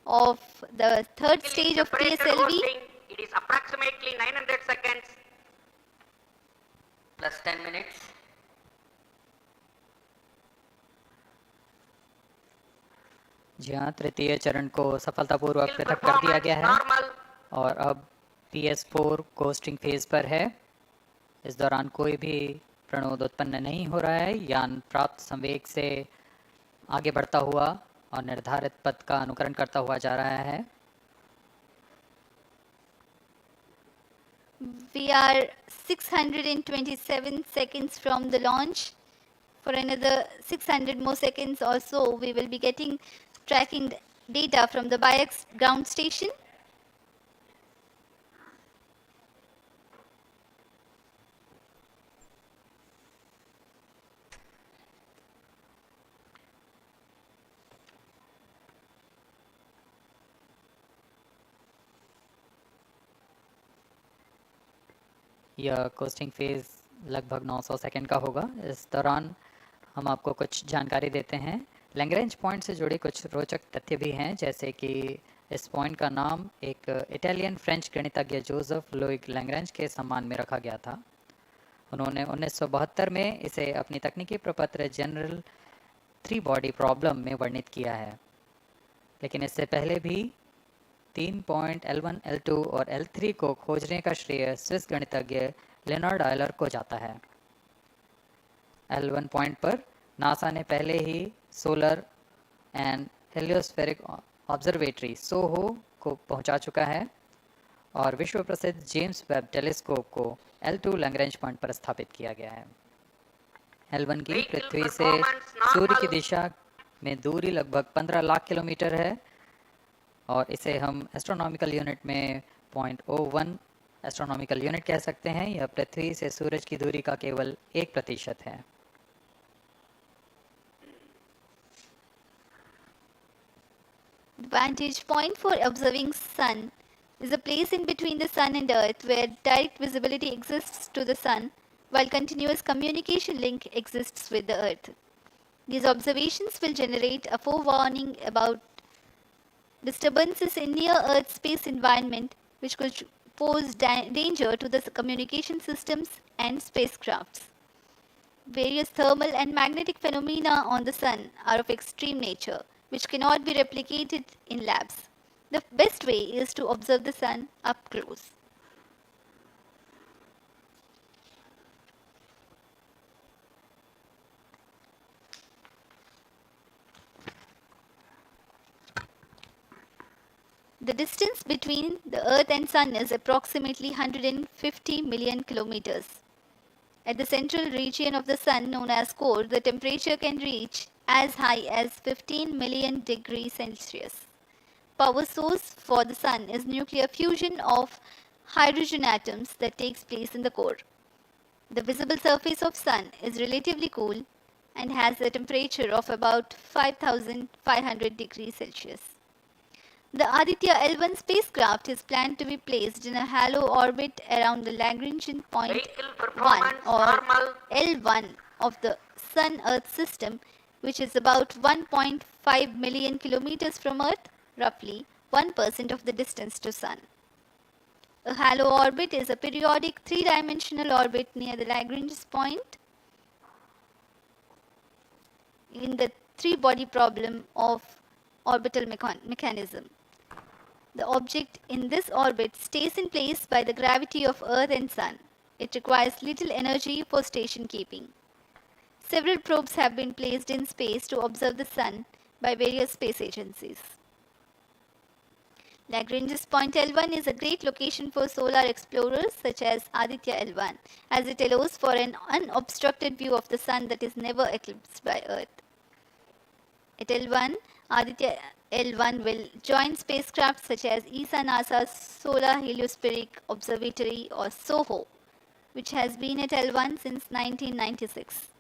of the third stage of PSLV. Hosting. It is approximately 900 seconds. Plus 10 minutes. जी हाँ, तृतीय चरण को सफलतापूर्वक पृथक कर दिया गया है और अब PS4 कोस्टिंग फेज पर है। इस दौरान कोई भी प्रणोद उत्पन्न नहीं हो रहा है। यान प्राप्त संवेग से आगे बढ़ता हुआ और निर्धारित पथ का अनुकरण करता हुआ जा रहा है। We are 627 seconds from the launch. For another 600 more seconds or so, we will be getting tracking data from the BIAX ground station. यह कोस्टिंग फेज लगभग 900 सेकंड का होगा। इस दौरान हम आपको कुछ जानकारी देते हैं। लैग्रेंज पॉइंट से जुड़े कुछ रोचक तथ्य भी हैं, जैसे कि इस पॉइंट का नाम एक इटालियन फ्रेंच गणितज्ञ जोसेफ लुइग लैग्रेंज के सम्मान में रखा गया था। उन्होंने 1972 में इसे अपनी तकनीकी प्रपत्र जनरल 3 बॉडी प्रॉब्लम में वर्णित किया है, लेकिन इससे पहले भी 3 पॉइंट L1, L2 और L3 को खोजने का श्रेय स्विस गणितज्ञ लेनार्ड आयलर को जाता है। L1 पॉइंट पर नासा ने पहले ही सोलर एंड हेलियोस्फेरिक ऑब्जर्वेटरी सोहो को पहुंचा चुका है और विश्व प्रसिद्ध जेम्स वेब टेलीस्कोप को L2 लैग्रेंज पॉइंट पर स्थापित किया गया है। L1 की पृथ्वी से सूर्य की दिशा में दूरी लगभग 15 लाख किलोमीटर है और इसे हम एस्ट्रोनॉमिकल यूनिट में 0.01 एस्ट्रोनॉमिकल यूनिट कह सकते हैं। यह पृथ्वी से सूरज की दूरी का केवल 1% है। The vantage point for observing sun is a place in between the sun and earth where direct visibility exists to the sun while continuous communication link exists with the earth. These observations will generate a forewarning about disturbances in near earth space environment which could pose danger to the communication systems and spacecrafts. various thermal and magnetic phenomena on the Sun are of extreme nature, which cannot be replicated in labs. The best way is to observe the Sun up close. The distance between the Earth and Sun is approximately 150 million kilometers. At the central region of the Sun, known as core, the temperature can reach as high as 15 million degrees Celsius. Power source for the Sun is nuclear fusion of hydrogen atoms that takes place in the core. The visible surface of Sun is relatively cool and has a temperature of about 5,500 degrees Celsius. The Aditya L1 spacecraft is planned to be placed in a halo orbit around the Lagrange point 1 or L1 of the Sun-Earth system, which is about 1.5 million kilometers from Earth, roughly 1% of the distance to Sun. A halo orbit is a periodic three-dimensional orbit near the Lagrange point in the three-body problem of orbital mechanism. The object in this orbit stays in place by the gravity of Earth and Sun. It requires little energy for station keeping. Several probes have been placed in space to observe the Sun by various space agencies. Lagrange's point L1 is a great location for solar explorers such as Aditya L1, as it allows for an unobstructed view of the Sun that is never eclipsed by Earth. At L1, Aditya L1 will join spacecraft such as ESA-NASA's Solar Heliospheric Observatory or SOHO, which has been at L1 since 1996.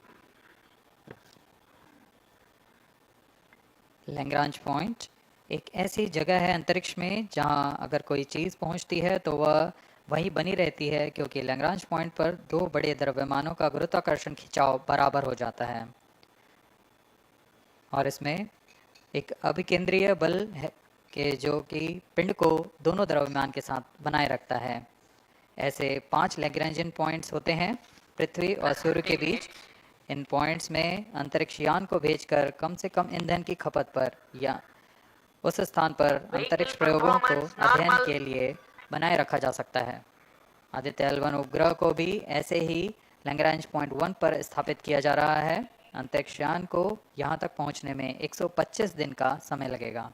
Lagrange point एक ऐसी जगह है अंतरिक्ष में जहां अगर कोई चीज़ पहुंचती है तो वह वहीं बनी रहती है, क्योंकि लैग्रांज पॉइंट पर दो बड़े द्रव्यमानों का गुरुत्वाकर्षण खिंचाव बराबर हो जाता है और इसमें एक अभिकेंद्रीय बल है कि जो कि पिंड को दोनों द्रव्यमान के साथ बनाए रखता है। ऐसे 5 लैग्रेंजियन पॉइंट्स होते हैं पृथ्वी और सूर्य के बीच। इन पॉइंट्स में अंतरिक्ष यान को भेजकर कम से कम ईंधन की खपत पर या उस स्थान पर अंतरिक्ष प्रयोगों को अध्ययन के लिए बनाए रखा जा सकता है। आदित्य L1 उपग्रह को भी ऐसे ही लैग्रांज पॉइंट 1 पर स्थापित किया जा रहा है। अंतरिक्ष यान को यहां तक पहुंचने में 125 दिन का समय लगेगा।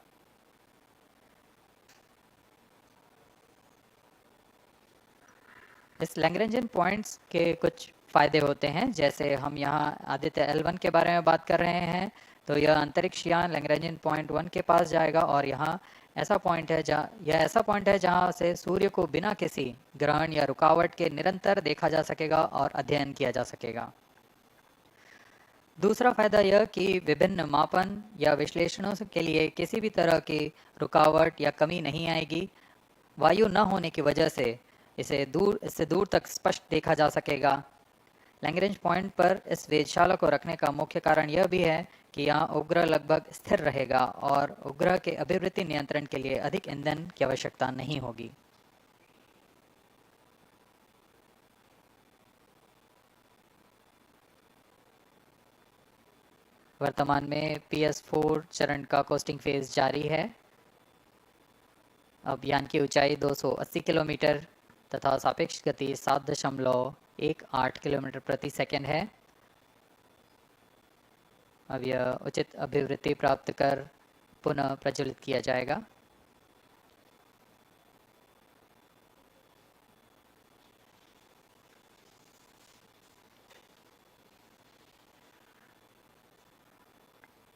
इस लैग्रेंजियन पॉइंट्स के कुछ फ़ायदे होते हैं, जैसे हम यहाँ आदित्य L1 के बारे में बात कर रहे हैं तो यह अंतरिक्ष यान लैग्रेंजियन पॉइंट 1 के पास जाएगा और यह ऐसा पॉइंट है जहाँ से सूर्य को बिना किसी ग्रहण या रुकावट के निरंतर देखा जा सकेगा और अध्ययन किया जा सकेगा। दूसरा फायदा यह कि विभिन्न मापन या विश्लेषणों के लिए किसी भी तरह की रुकावट या कमी नहीं आएगी। वायु न होने की वजह से इससे दूर तक स्पष्ट देखा जा सकेगा। लैग्रेंज पॉइंट पर इस वेधशाला को रखने का मुख्य कारण यह भी है कि यहाँ उपग्रह लगभग स्थिर रहेगा और उपग्रह के अभिवृद्धि नियंत्रण के लिए अधिक ईंधन की आवश्यकता नहीं होगी। वर्तमान में PS4 चरण का कोस्टिंग फेज जारी है। अब यान की ऊंचाई 280 किलोमीटर तथा सापेक्ष गति 7.18 किलोमीटर प्रति सेकंड है। अब यह उचित अभिवृद्धि प्राप्त कर पुनः प्रज्वलित किया जाएगा।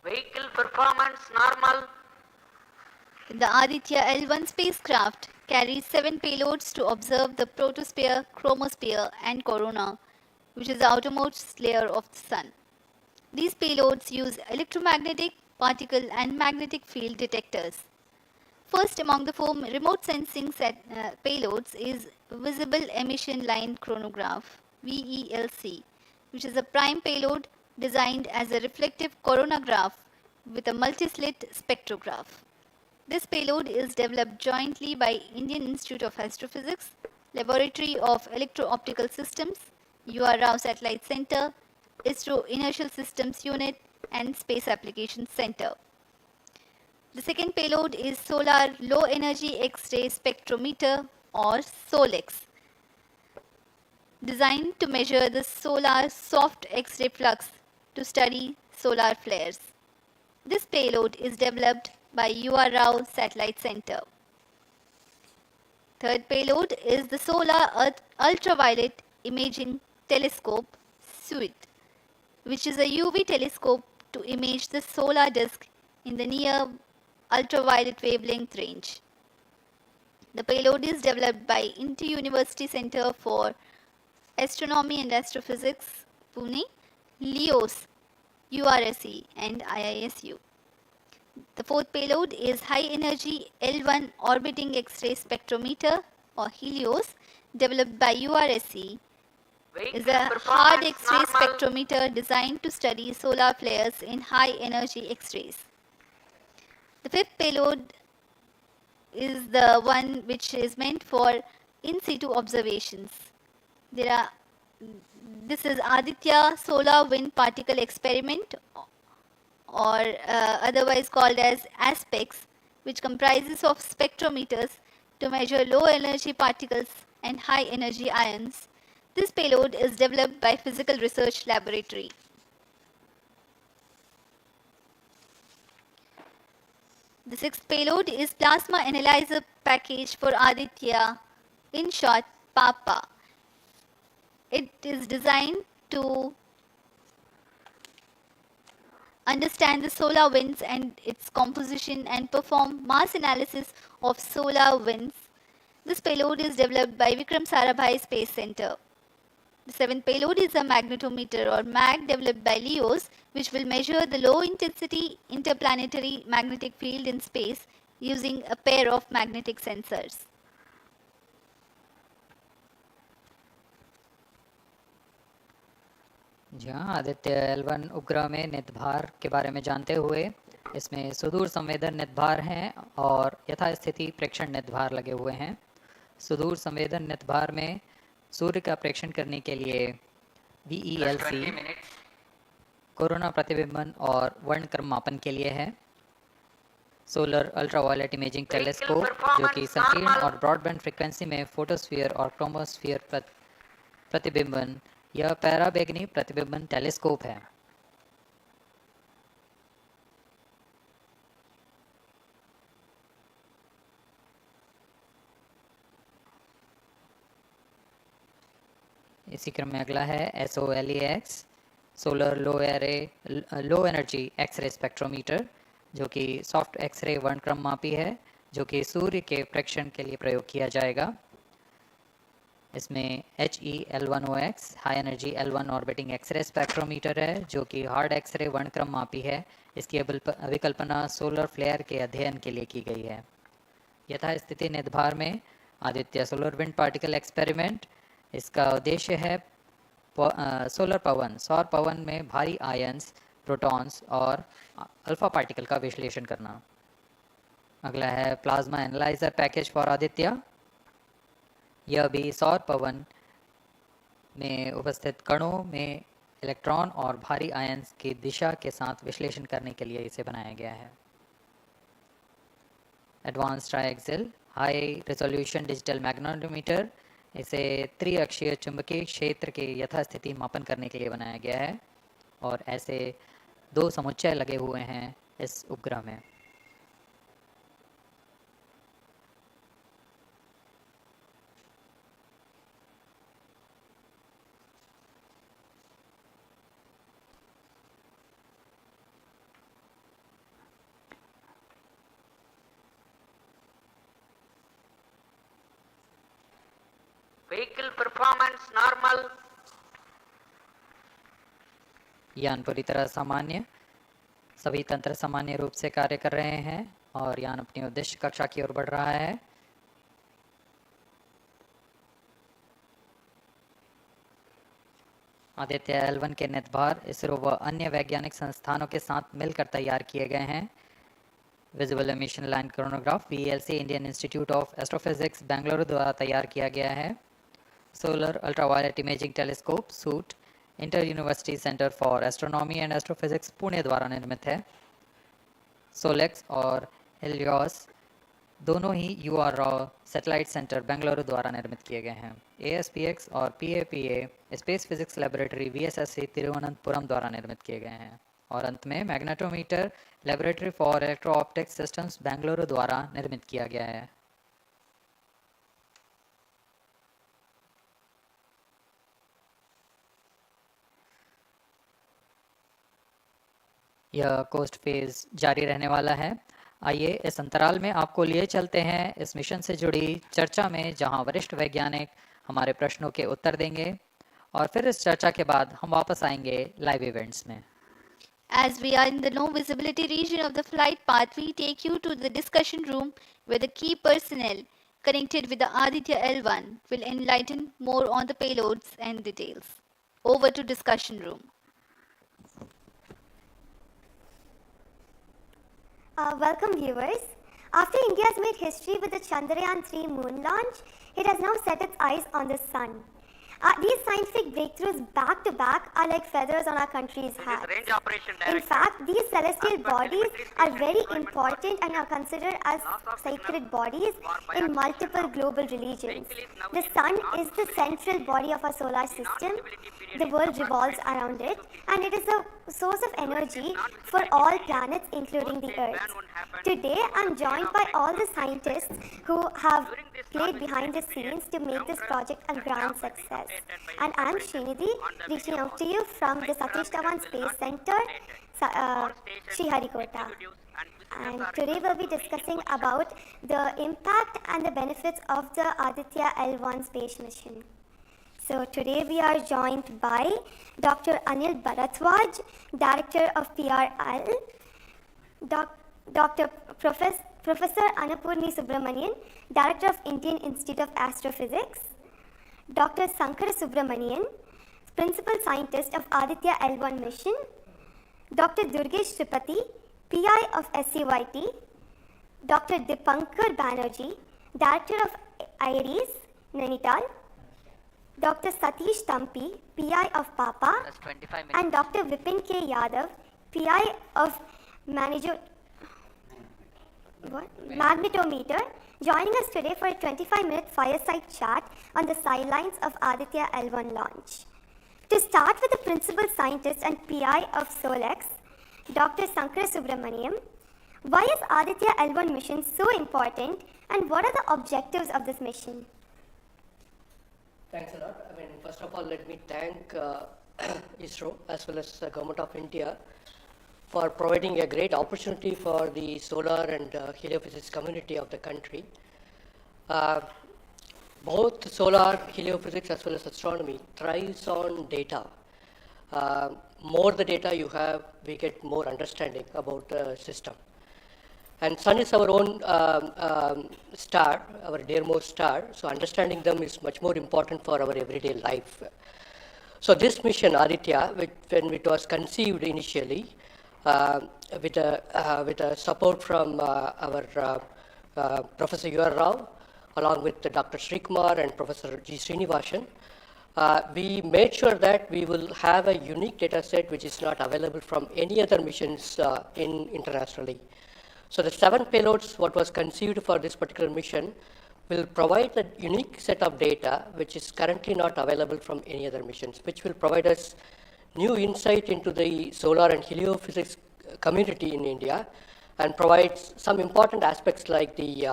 Vehicle performance normal. The Aditya L1 spacecraft carries 7 payloads to observe the protosphere, chromosphere and corona, which is the outermost layer of the Sun. These payloads use electromagnetic, particle and magnetic field detectors. First among the 4 remote sensing payloads is Visible Emission Line Chronograph (VELC), which is a prime payload designed as a reflective coronagraph with a multi-slit spectrograph. This payload is developed jointly by Indian Institute of Astrophysics, Laboratory of Electro-Optical Systems, UR Rao Satellite Center, ISRO Inertial Systems Unit and Space Applications Center. The second payload is Solar Low Energy X-ray Spectrometer or SOLEX, designed to measure the solar soft X-ray flux to study solar flares. This payload is developed by UR Rao Satellite Center. Third payload is the Solar Earth Ultraviolet Imaging Telescope Suite, which is a UV telescope to image the solar disk in the near ultraviolet wavelength range. The payload is developed by Inter-University Center for Astronomy and Astrophysics, Pune, LEOS, URSE and IISU. The fourth payload is High Energy L1 Orbiting X-ray Spectrometer or HELIOS, developed by URSE. Is a hard X-ray spectrometer designed to study solar flares in high energy X-rays. The fifth payload is the one which is meant for in situ observations. This is Aditya Solar Wind Particle Experiment, or otherwise called as ASPEX, which comprises of spectrometers to measure low energy particles and high energy ions. This payload is developed by Physical Research Laboratory. The sixth payload is Plasma Analyzer Package for Aditya, in short PAPA. It is designed to understand the solar winds and its composition and perform mass analysis of solar winds. This payload is developed by Vikram Sarabhai Space Center. The seventh payload is a magnetometer or MAG developed by LEOS, which will measure the low intensity interplanetary magnetic field in space using a pair of magnetic sensors. जी हाँ, Aditya L1 उपग्रह में नितभार के बारे में जानते हुए इसमें सुदूर संवेदन नितभार हैं और यथास्थिति प्रेक्षण नितभार लगे हुए हैं। सुदूर संवेदन नितभार में सूर्य का प्रेक्षण करने के लिए VELC कोरोना प्रतिबिंबन और वर्णक्रम मापन के लिए है। सोलर अल्ट्रावायलेट इमेजिंग टेलीस्कोप जो कि संकीर्ण और ब्रॉडबैंड फ्रीक्वेंसी में फोटोस्फीयर और क्रोमोस्फीयर प्रतिबिंबन यह पैराबैंगनी प्रतिबिंबन टेलीस्कोप है। इसी क्रम में अगला है SOLEX solar low energy X ray spectrometer जो कि सॉफ्ट एक्सरे वर्णक्रम मापी है जो कि सूर्य के प्रेक्षण के लिए प्रयोग किया जाएगा। इसमें HEL1OX high energy L1 orbiting X ray spectrometer है जो कि हार्ड एक्सरे वर्णक्रम मापी है। इसकी अभिकल्पना सोलर फ्लेयर के अध्ययन के लिए की गई है। यथास्थिति नितभार में Aditya solar wind particle experiment, इसका उद्देश्य है सोलर पवन सौर पवन में भारी आयंस, प्रोटॉन्स और अल्फा पार्टिकल का विश्लेषण करना। अगला है plasma analyser package for Aditya. यह भी सौर पवन में उपस्थित कणों में इलेक्ट्रॉन और भारी आयंस की दिशा के साथ विश्लेषण करने के लिए इसे बनाया गया है। Advance triaxial high resolution digital magnetometer, इसे त्रिअक्षीय चुंबकीय क्षेत्र के यथास्थिति मापन करने के लिए बनाया गया है और ऐसे 2 समुच्चय लगे हुए हैं इस उपग्रह में। Vehicle performance normal. यान पूरी तरह सामान्य, सभी तंत्र सामान्य रूप से कार्य कर रहे हैं और यान अपनी उद्देश्य कक्षा की ओर बढ़ रहा है। आदित्य L1 के नितभार इसरो व अन्य वैज्ञानिक संस्थानों के साथ मिलकर तैयार किए गए हैं। Visual emission line chronograph VLC Indian institute of astrophysics Bengaluru द्वारा तैयार किया गया है। Solar ultraviolet imaging telescope suit inter university centre for astronomy and astrophysics Pune द्वारा निर्मित है। सोलेक्स और हेलियोस दोनों ही UR Rao satellite centre Bengaluru द्वारा निर्मित किए गए हैं। ASPX और PAPA space physics laboratory VSSC Thiruvananthapuram द्वारा निर्मित किए गए हैं। और अंत में magnetometer laboratory for electro optics systems Bengaluru द्वारा निर्मित किया गया है। यह कोस्ट फेज जारी रहने वाला है। आइए इस अंतराल में आपको लिए चलते हैं इस मिशन से जुड़ी चर्चा में, जहां वरिष्ठ वैज्ञानिक हमारे प्रश्नों के उत्तर देंगे और फिर इस चर्चा के बाद हम वापस आएंगे लाइव इवेंट्स में। As we are in the low visibility region of the flight path, we take you to the discussion room where the key personnel connected with the Aditya L1 will enlighten more on the payloads and details. Over to discussion room. Welcome viewers. After India has made history with the Chandrayaan-3 moon launch, it has now set its eyes on the sun. These scientific breakthroughs back to back are like feathers on our country's hat. In fact, these celestial bodies are very important and are considered as sacred bodies in multiple global religions. The sun is the central body of our solar system. The world revolves around it, and it is a source of energy for all planets, including the Earth. Today, I'm joined by all the scientists who have played behind the scenes to make this project a grand success. And I'm Srinidhi, reaching out to you from the Satish Dhawan Space Center, Sriharikota. And today we'll be discussing about the impact and the benefits of the Aditya L1 space mission. So today we are joined by Dr. Anil Bharadwaj, Director of PRL, Professor Annapurni Subramanian, Director of Indian Institute of Astrophysics, Dr. Sankara Subramanian, Principal Scientist of Aditya L1 mission, Dr. Durgesh Tripati, PI of SCYT, Dr. Dipankar Banerjee, Director of IRIS, Nainital, Dr. Satish Tampi, PI of PAPA, and Dr. Vipin K. Yadav, PI of Magnetometer, joining us today for a 25-minute fireside chat on the sidelines of Aditya L1 launch. To start with the Principal Scientist and PI of SOLEX, Dr. Sankara Subramaniam, why is Aditya L1 mission so important and what are the objectives of this mission? Thanks a lot. First of all, let me thank ISRO as well as the Government of India for providing a great opportunity for the solar and heliophysics community of the country. Both solar, heliophysics as well as astronomy thrives on data. More the data you have, we get more understanding about the system. And sun is our own star, our dearmost star, so understanding them is much more important for our everyday life. So this mission, Aditya, when it was conceived initially, with a support from our Professor UR Rao, along with Dr. Srikumar and Professor G. Srinivasan, we made sure that we will have a unique data set which is not available from any other missions internationally. So the 7 payloads, what was conceived for this particular mission, will provide a unique set of data which is currently not available from any other missions, which will provide us new insight into the solar and heliophysics community in India and provides some important aspects like the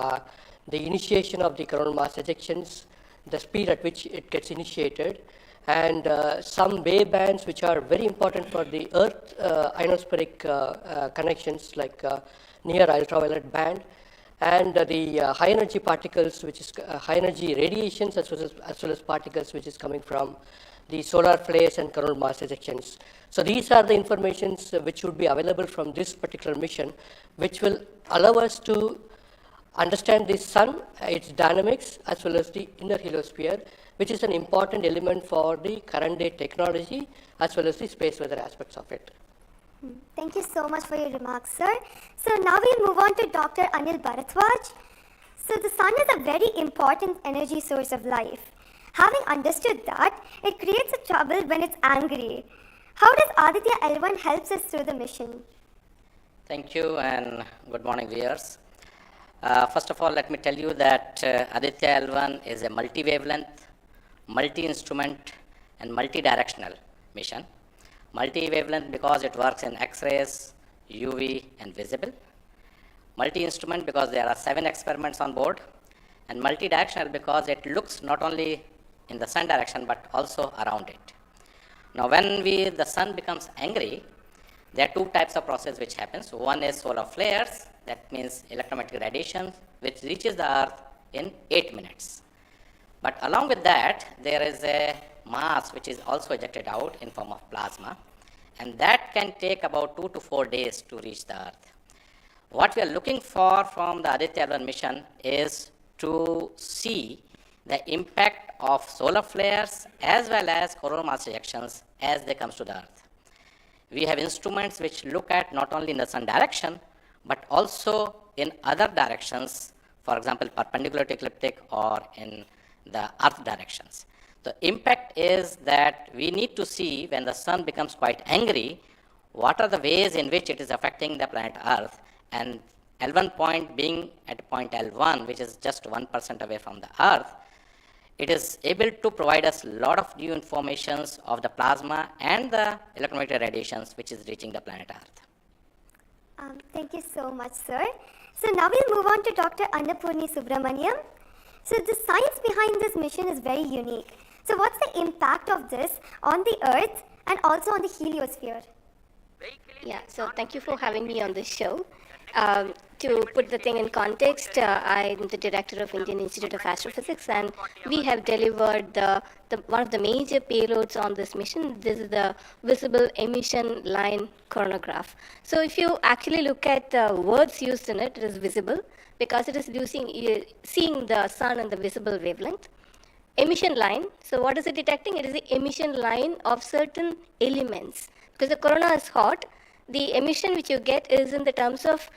initiation of the coronal mass ejections, the speed at which it gets initiated, and some wavebands which are very important for the Earth ionospheric connections like near ultraviolet band, and the high energy particles, which is high energy radiations as well as particles which is coming from the solar flares and coronal mass ejections. So these are the informations which would be available from this particular mission, which will allow us to understand the sun, its dynamics, as well as the inner heliosphere, which is an important element for the current day technology, as well as the space weather aspects of it. Thank you so much for your remarks, sir. So now we'll move on to Dr. Anil Bharadwaj. So the sun is a very important energy source of life. Having understood that, it creates a trouble when it's angry. How does Aditya L1 helps us through the mission? Thank you and good morning, viewers. First of all, let me tell you that Aditya L1 is a multi-wavelength, multi-instrument and multi-directional mission. Multi-wavelength because it works in X-rays, UV and visible. Multi-instrument because there are 7 experiments on board. And multi-directional because it looks not only in the sun direction but also around it. Now when the sun becomes angry, there are 2 types of process which happens. One is solar flares, that means electromagnetic radiation, which reaches the earth in 8 minutes. But along with that, there is a mass which is also ejected out in form of plasma, and that can take about 2 to 4 days to reach the earth. What we are looking for from the Aditya L1 mission is to see the impact of solar flares as well as coronal mass ejections as they come to the earth. We have instruments which look at not only in the sun direction, but also in other directions, for example, perpendicular to ecliptic or in the earth directions. The impact is that we need to see when the sun becomes quite angry, what are the ways in which it is affecting the planet Earth, and L1 point being at point L1, which is just 1% away from the Earth, it is able to provide us a lot of new informations of the plasma and the electromagnetic radiations which is reaching the planet Earth. Thank you so much, sir. So now we'll move on to Dr. Annapurni Subramaniam. So the science behind this mission is very unique. So what's the impact of this on the Earth and also on the heliosphere? Yeah, so thank you for having me on this show. To put the thing in context, I'm the director of Indian Institute of Astrophysics, and we have delivered one of the major payloads on this mission. This is the visible emission line coronagraph. So if you actually look at the words used in it, it is visible because it is seeing the sun and the visible wavelength. Emission line, so what is it detecting? It is the emission line of certain elements. Because the corona is hot, the emission which you get is in the terms of,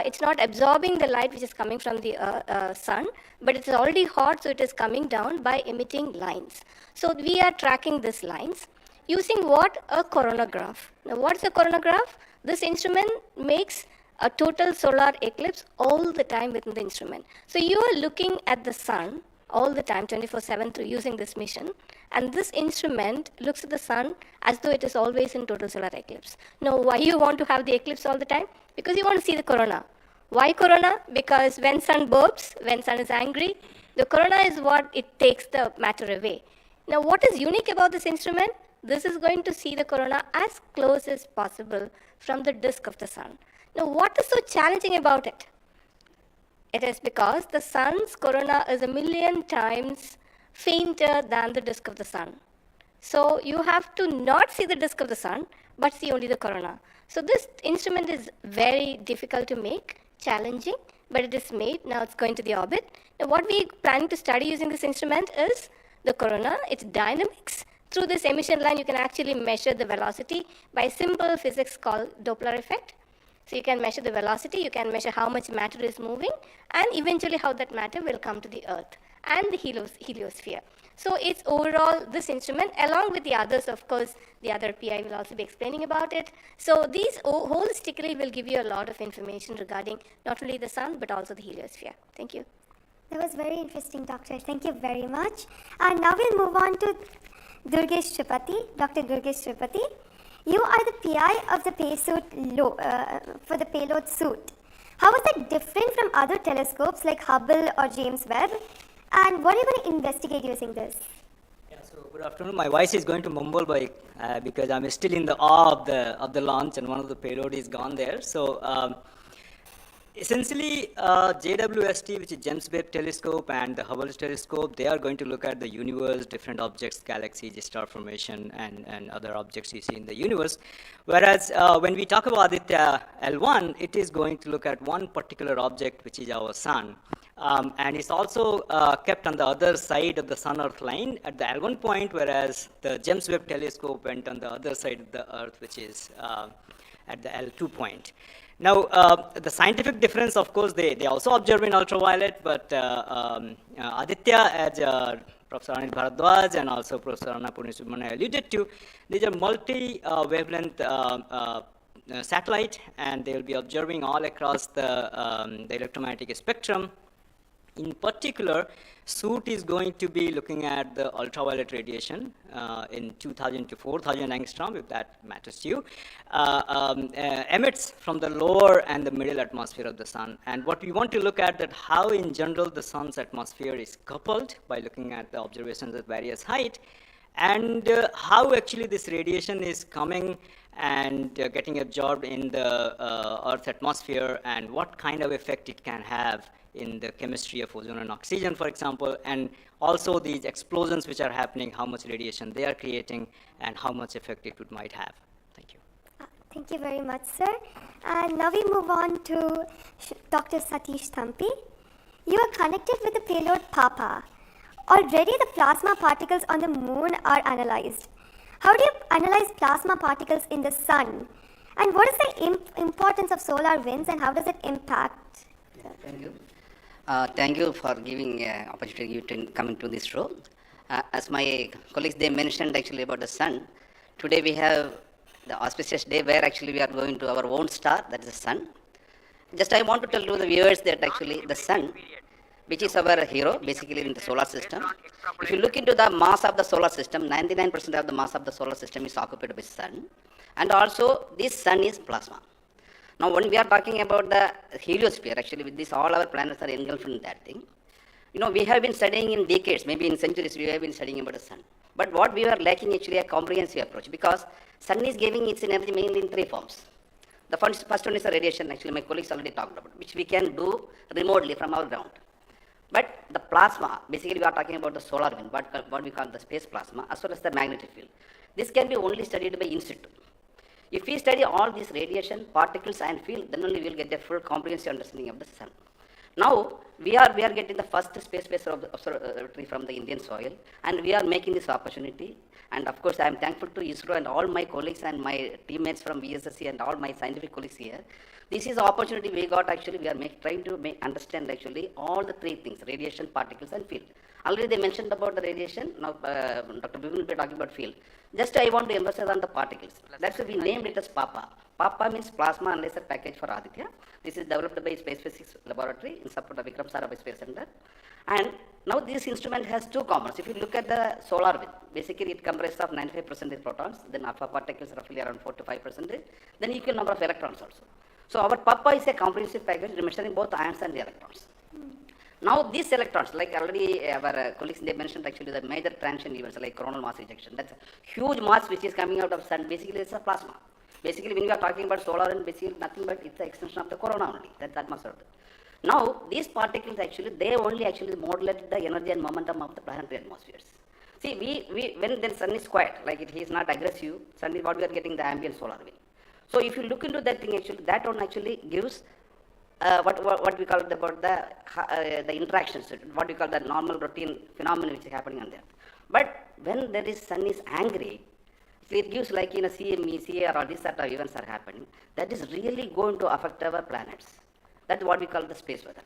it's not absorbing the light which is coming from the sun, but it's already hot, so it is coming down by emitting lines. So we are tracking these lines using what? A coronagraph. Now what is a coronagraph? This instrument makes a total solar eclipse all the time within the instrument. So you are looking at the sun all the time, 24/7 through using this mission, and this instrument looks at the sun as though it is always in total solar eclipse. Now, why you want to have the eclipse all the time? Because you want to see the corona. Why corona? Because when sun burps, when sun is angry, the corona is what it takes the matter away. Now, what is unique about this instrument? This is going to see the corona as close as possible from the disk of the sun. Now, what is so challenging about it? It is because the sun's corona is 1,000,000 times fainter than the disk of the sun. So you have to not see the disk of the sun, but see only the corona. So this instrument is very difficult to make, challenging, but it is made. Now it's going to the orbit. Now what we planning to study using this instrument is the corona, its dynamics. Through this emission line, you can actually measure the velocity by simple physics called Doppler effect. So you can measure the velocity, you can measure how much matter is moving, and eventually how that matter will come to the Earth and the heliosphere. So it's overall this instrument, along with the others, of course, the other PI will also be explaining about it. So these holistically will give you a lot of information regarding not only the sun, but also the heliosphere. Thank you. That was very interesting, Doctor. Thank you very much. And now we'll move on to Durgesh Tripathi, Dr. Durgesh Tripathi. You are the PI of the for the payload suit. How is that different from other telescopes like Hubble or James Webb? And what are you going to investigate using this? Yeah, so good afternoon. My voice is going to mumble because I'm still in the awe of the launch, and one of the payload is gone there. So essentially, JWST, which is James Webb Telescope, and the Hubble Telescope, they are going to look at the universe, different objects, galaxies, star formation, and other objects you see in the universe. Whereas when we talk about Aditya L1, it is going to look at one particular object, which is our sun. And it's also kept on the other side of the Sun-Earth line at the L1 point, whereas the James Webb Telescope went on the other side of the Earth, which is at the L2 point. Now, the scientific difference, of course, they also observe in ultraviolet, but Aditya, as Professor Anil Bharadwaj and also Professor Annapurna Subramanian alluded to. These are multi-wavelength satellite, and they will be observing all across the electromagnetic spectrum. In particular, SOOT is going to be looking at the ultraviolet radiation in 2000 to 4000 angstrom, if that matters to you, emits from the lower and the middle atmosphere of the sun. And what we want to look at that how in general the sun's atmosphere is coupled by looking at the observations at various height, and how actually this radiation is coming and getting absorbed in the Earth's atmosphere, and what kind of effect it can have in the chemistry of ozone and oxygen, for example, and also these explosions which are happening, how much radiation they are creating, and how much effect it might have. Thank you. Thank you very much, sir. And now we move on to Dr. Satish Thampi. You are connected with the payload PAPA. Already the plasma particles on the moon are analyzed. How do you analyze plasma particles in the sun? And what is the importance of solar winds, and how does it impact? Thank you. Thank you for giving opportunity to come into this role. As my colleagues, they mentioned actually about the sun. Today we have the auspicious day where actually we are going to our own star, that is the sun. Just I want to tell you the viewers that actually the sun, which is our hero basically in the solar system. If you look into the mass of the solar system, 99% of the mass of the solar system is occupied by sun. And also this sun is plasma. Now, when we are talking about the heliosphere, actually with this, all our planets are engulfed in that thing. You know, we have been studying in decades, maybe in centuries, we have been studying about the sun. But what we were lacking actually a comprehensive approach, because sun is giving its energy mainly in three forms. The first one is a radiation, actually my colleagues already talked about, which we can do remotely from our ground. But the plasma, basically we are talking about the solar wind, what we call the space plasma, as well as the magnetic field. This can be only studied by in situ. If we study all these radiation, particles and field, then only we will get a full comprehensive understanding of the sun. Now, we are getting the first space-based observatory from the Indian soil, and we are making this opportunity. And of course, I am thankful to ISRO and all my colleagues and my teammates from SDSC and all my scientific colleagues here. This is the opportunity we got actually, we are trying to understand actually all the three things, radiation, particles and field. Already they mentioned about the radiation, now Dr. Bivin will be talking about field. Just I want to emphasize on the particles. That's why we named it as PAPA. PAPA means Plasma Analyzer Package for Aditya. This is developed by Space Physics Laboratory in support of Vikram Sarabhai Space Center. And now this instrument has two components. If you look at the solar wind, basically it comprises of 95% protons, then alpha particles roughly around 4 to 5%, then equal number of electrons also. So our PAPA is a comprehensive package measuring both ions and the electrons. Now these electrons, like already our colleagues they mentioned actually the major transition events like coronal mass ejection. That's a huge mass which is coming out of sun. Basically it's a plasma. Basically when we are talking about solar and basically nothing but it's the extension of the corona only. That's that much of it. Now these particles actually they only actually modulate the energy and momentum of the planetary atmospheres. See when the sun is quiet, like it is not aggressive, sun is what we are getting the ambient solar wind. So if you look into that thing actually, that one actually gives what we call it about the interactions, what we call the normal routine phenomenon which is happening on there. But when there is sun is angry, it gives like in a CME, CAR, or these sort of events are happening, that is really going to affect our planets. That's what we call the space weather.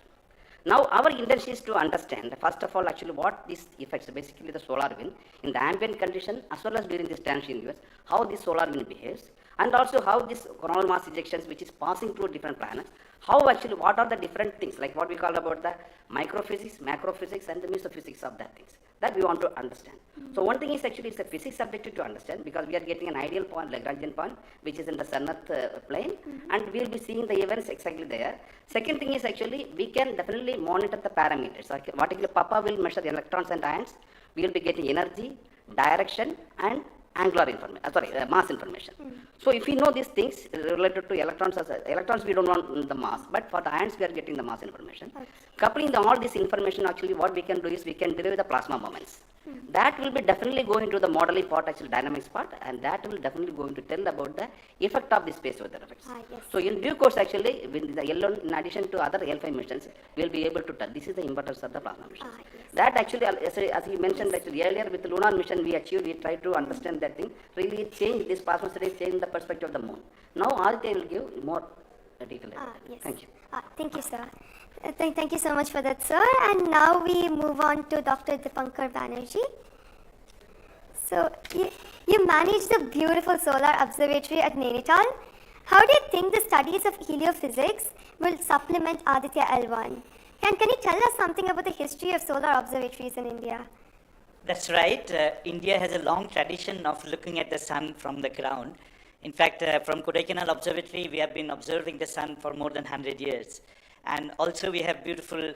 Now our intention is to understand, first of all actually what these effects, basically the solar wind, in the ambient condition as well as during this transition events, how this solar wind behaves, and also how this coronal mass ejections which is passing through different planets, how actually what are the different things, like what we call about the microphysics, macrophysics and the mesophysics of that things, that we want to understand. So one thing is actually it's a physics subject to understand, because we are getting an ideal point, Lagrangian point, which is in the sun-earth plane, and we will be seeing the events exactly there. Second thing is actually we can definitely monitor the parameters. Like what actually PAPA will measure the electrons and ions, we will be getting energy, direction and angular information, mass information. So if we know these things related to electrons we don't want the mass, but for the ions we are getting the mass information. Coupling all this information, actually what we can do is we can derive the plasma moments. That will be definitely going to the modeling part, actually dynamics part, and that will definitely going to tell about the effect of the space weather effects. Yes. So in due course actually, with the L1 in addition to other L5 missions, we will be able to tell. This is the importance of the plasma missions. Yes. That actually, as you mentioned actually earlier, with the lunar mission we tried to understand that thing, really change this plasma studies, change the perspective of the moon. Now Aditya will give more detail. Yes. Thank you. Thank you, sir. Thank you so much for that, sir. And now we move on to Dr. Dipankar Banerjee. So, you manage the beautiful solar observatory at Nainital. How do you think the studies of heliophysics will supplement Aditya L1? Can you tell us something about the history of solar observatories in India? That's right. India has a long tradition of looking at the sun from the ground. In fact, from Kodaikanal Observatory, we have been observing the sun for more than 100 years. And also we have beautiful,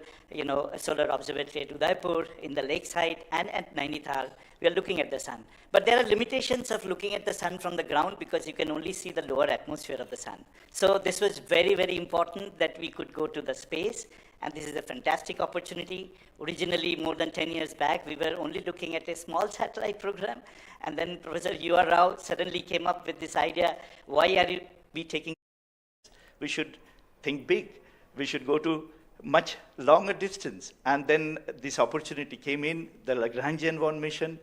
solar observatory at Udaipur, in the lakeside, and at Nainital. We are looking at the sun. But there are limitations of looking at the sun from the ground because you can only see the lower atmosphere of the sun. So this was very, very important that we could go to the space. And this is a fantastic opportunity. Originally, more than 10 years back, we were only looking at a small satellite program. And then Professor U.R. Rao suddenly came up with this idea, why are we taking? We should think big. We should go to much longer distance. And then this opportunity came in, the Lagrangian 1 mission,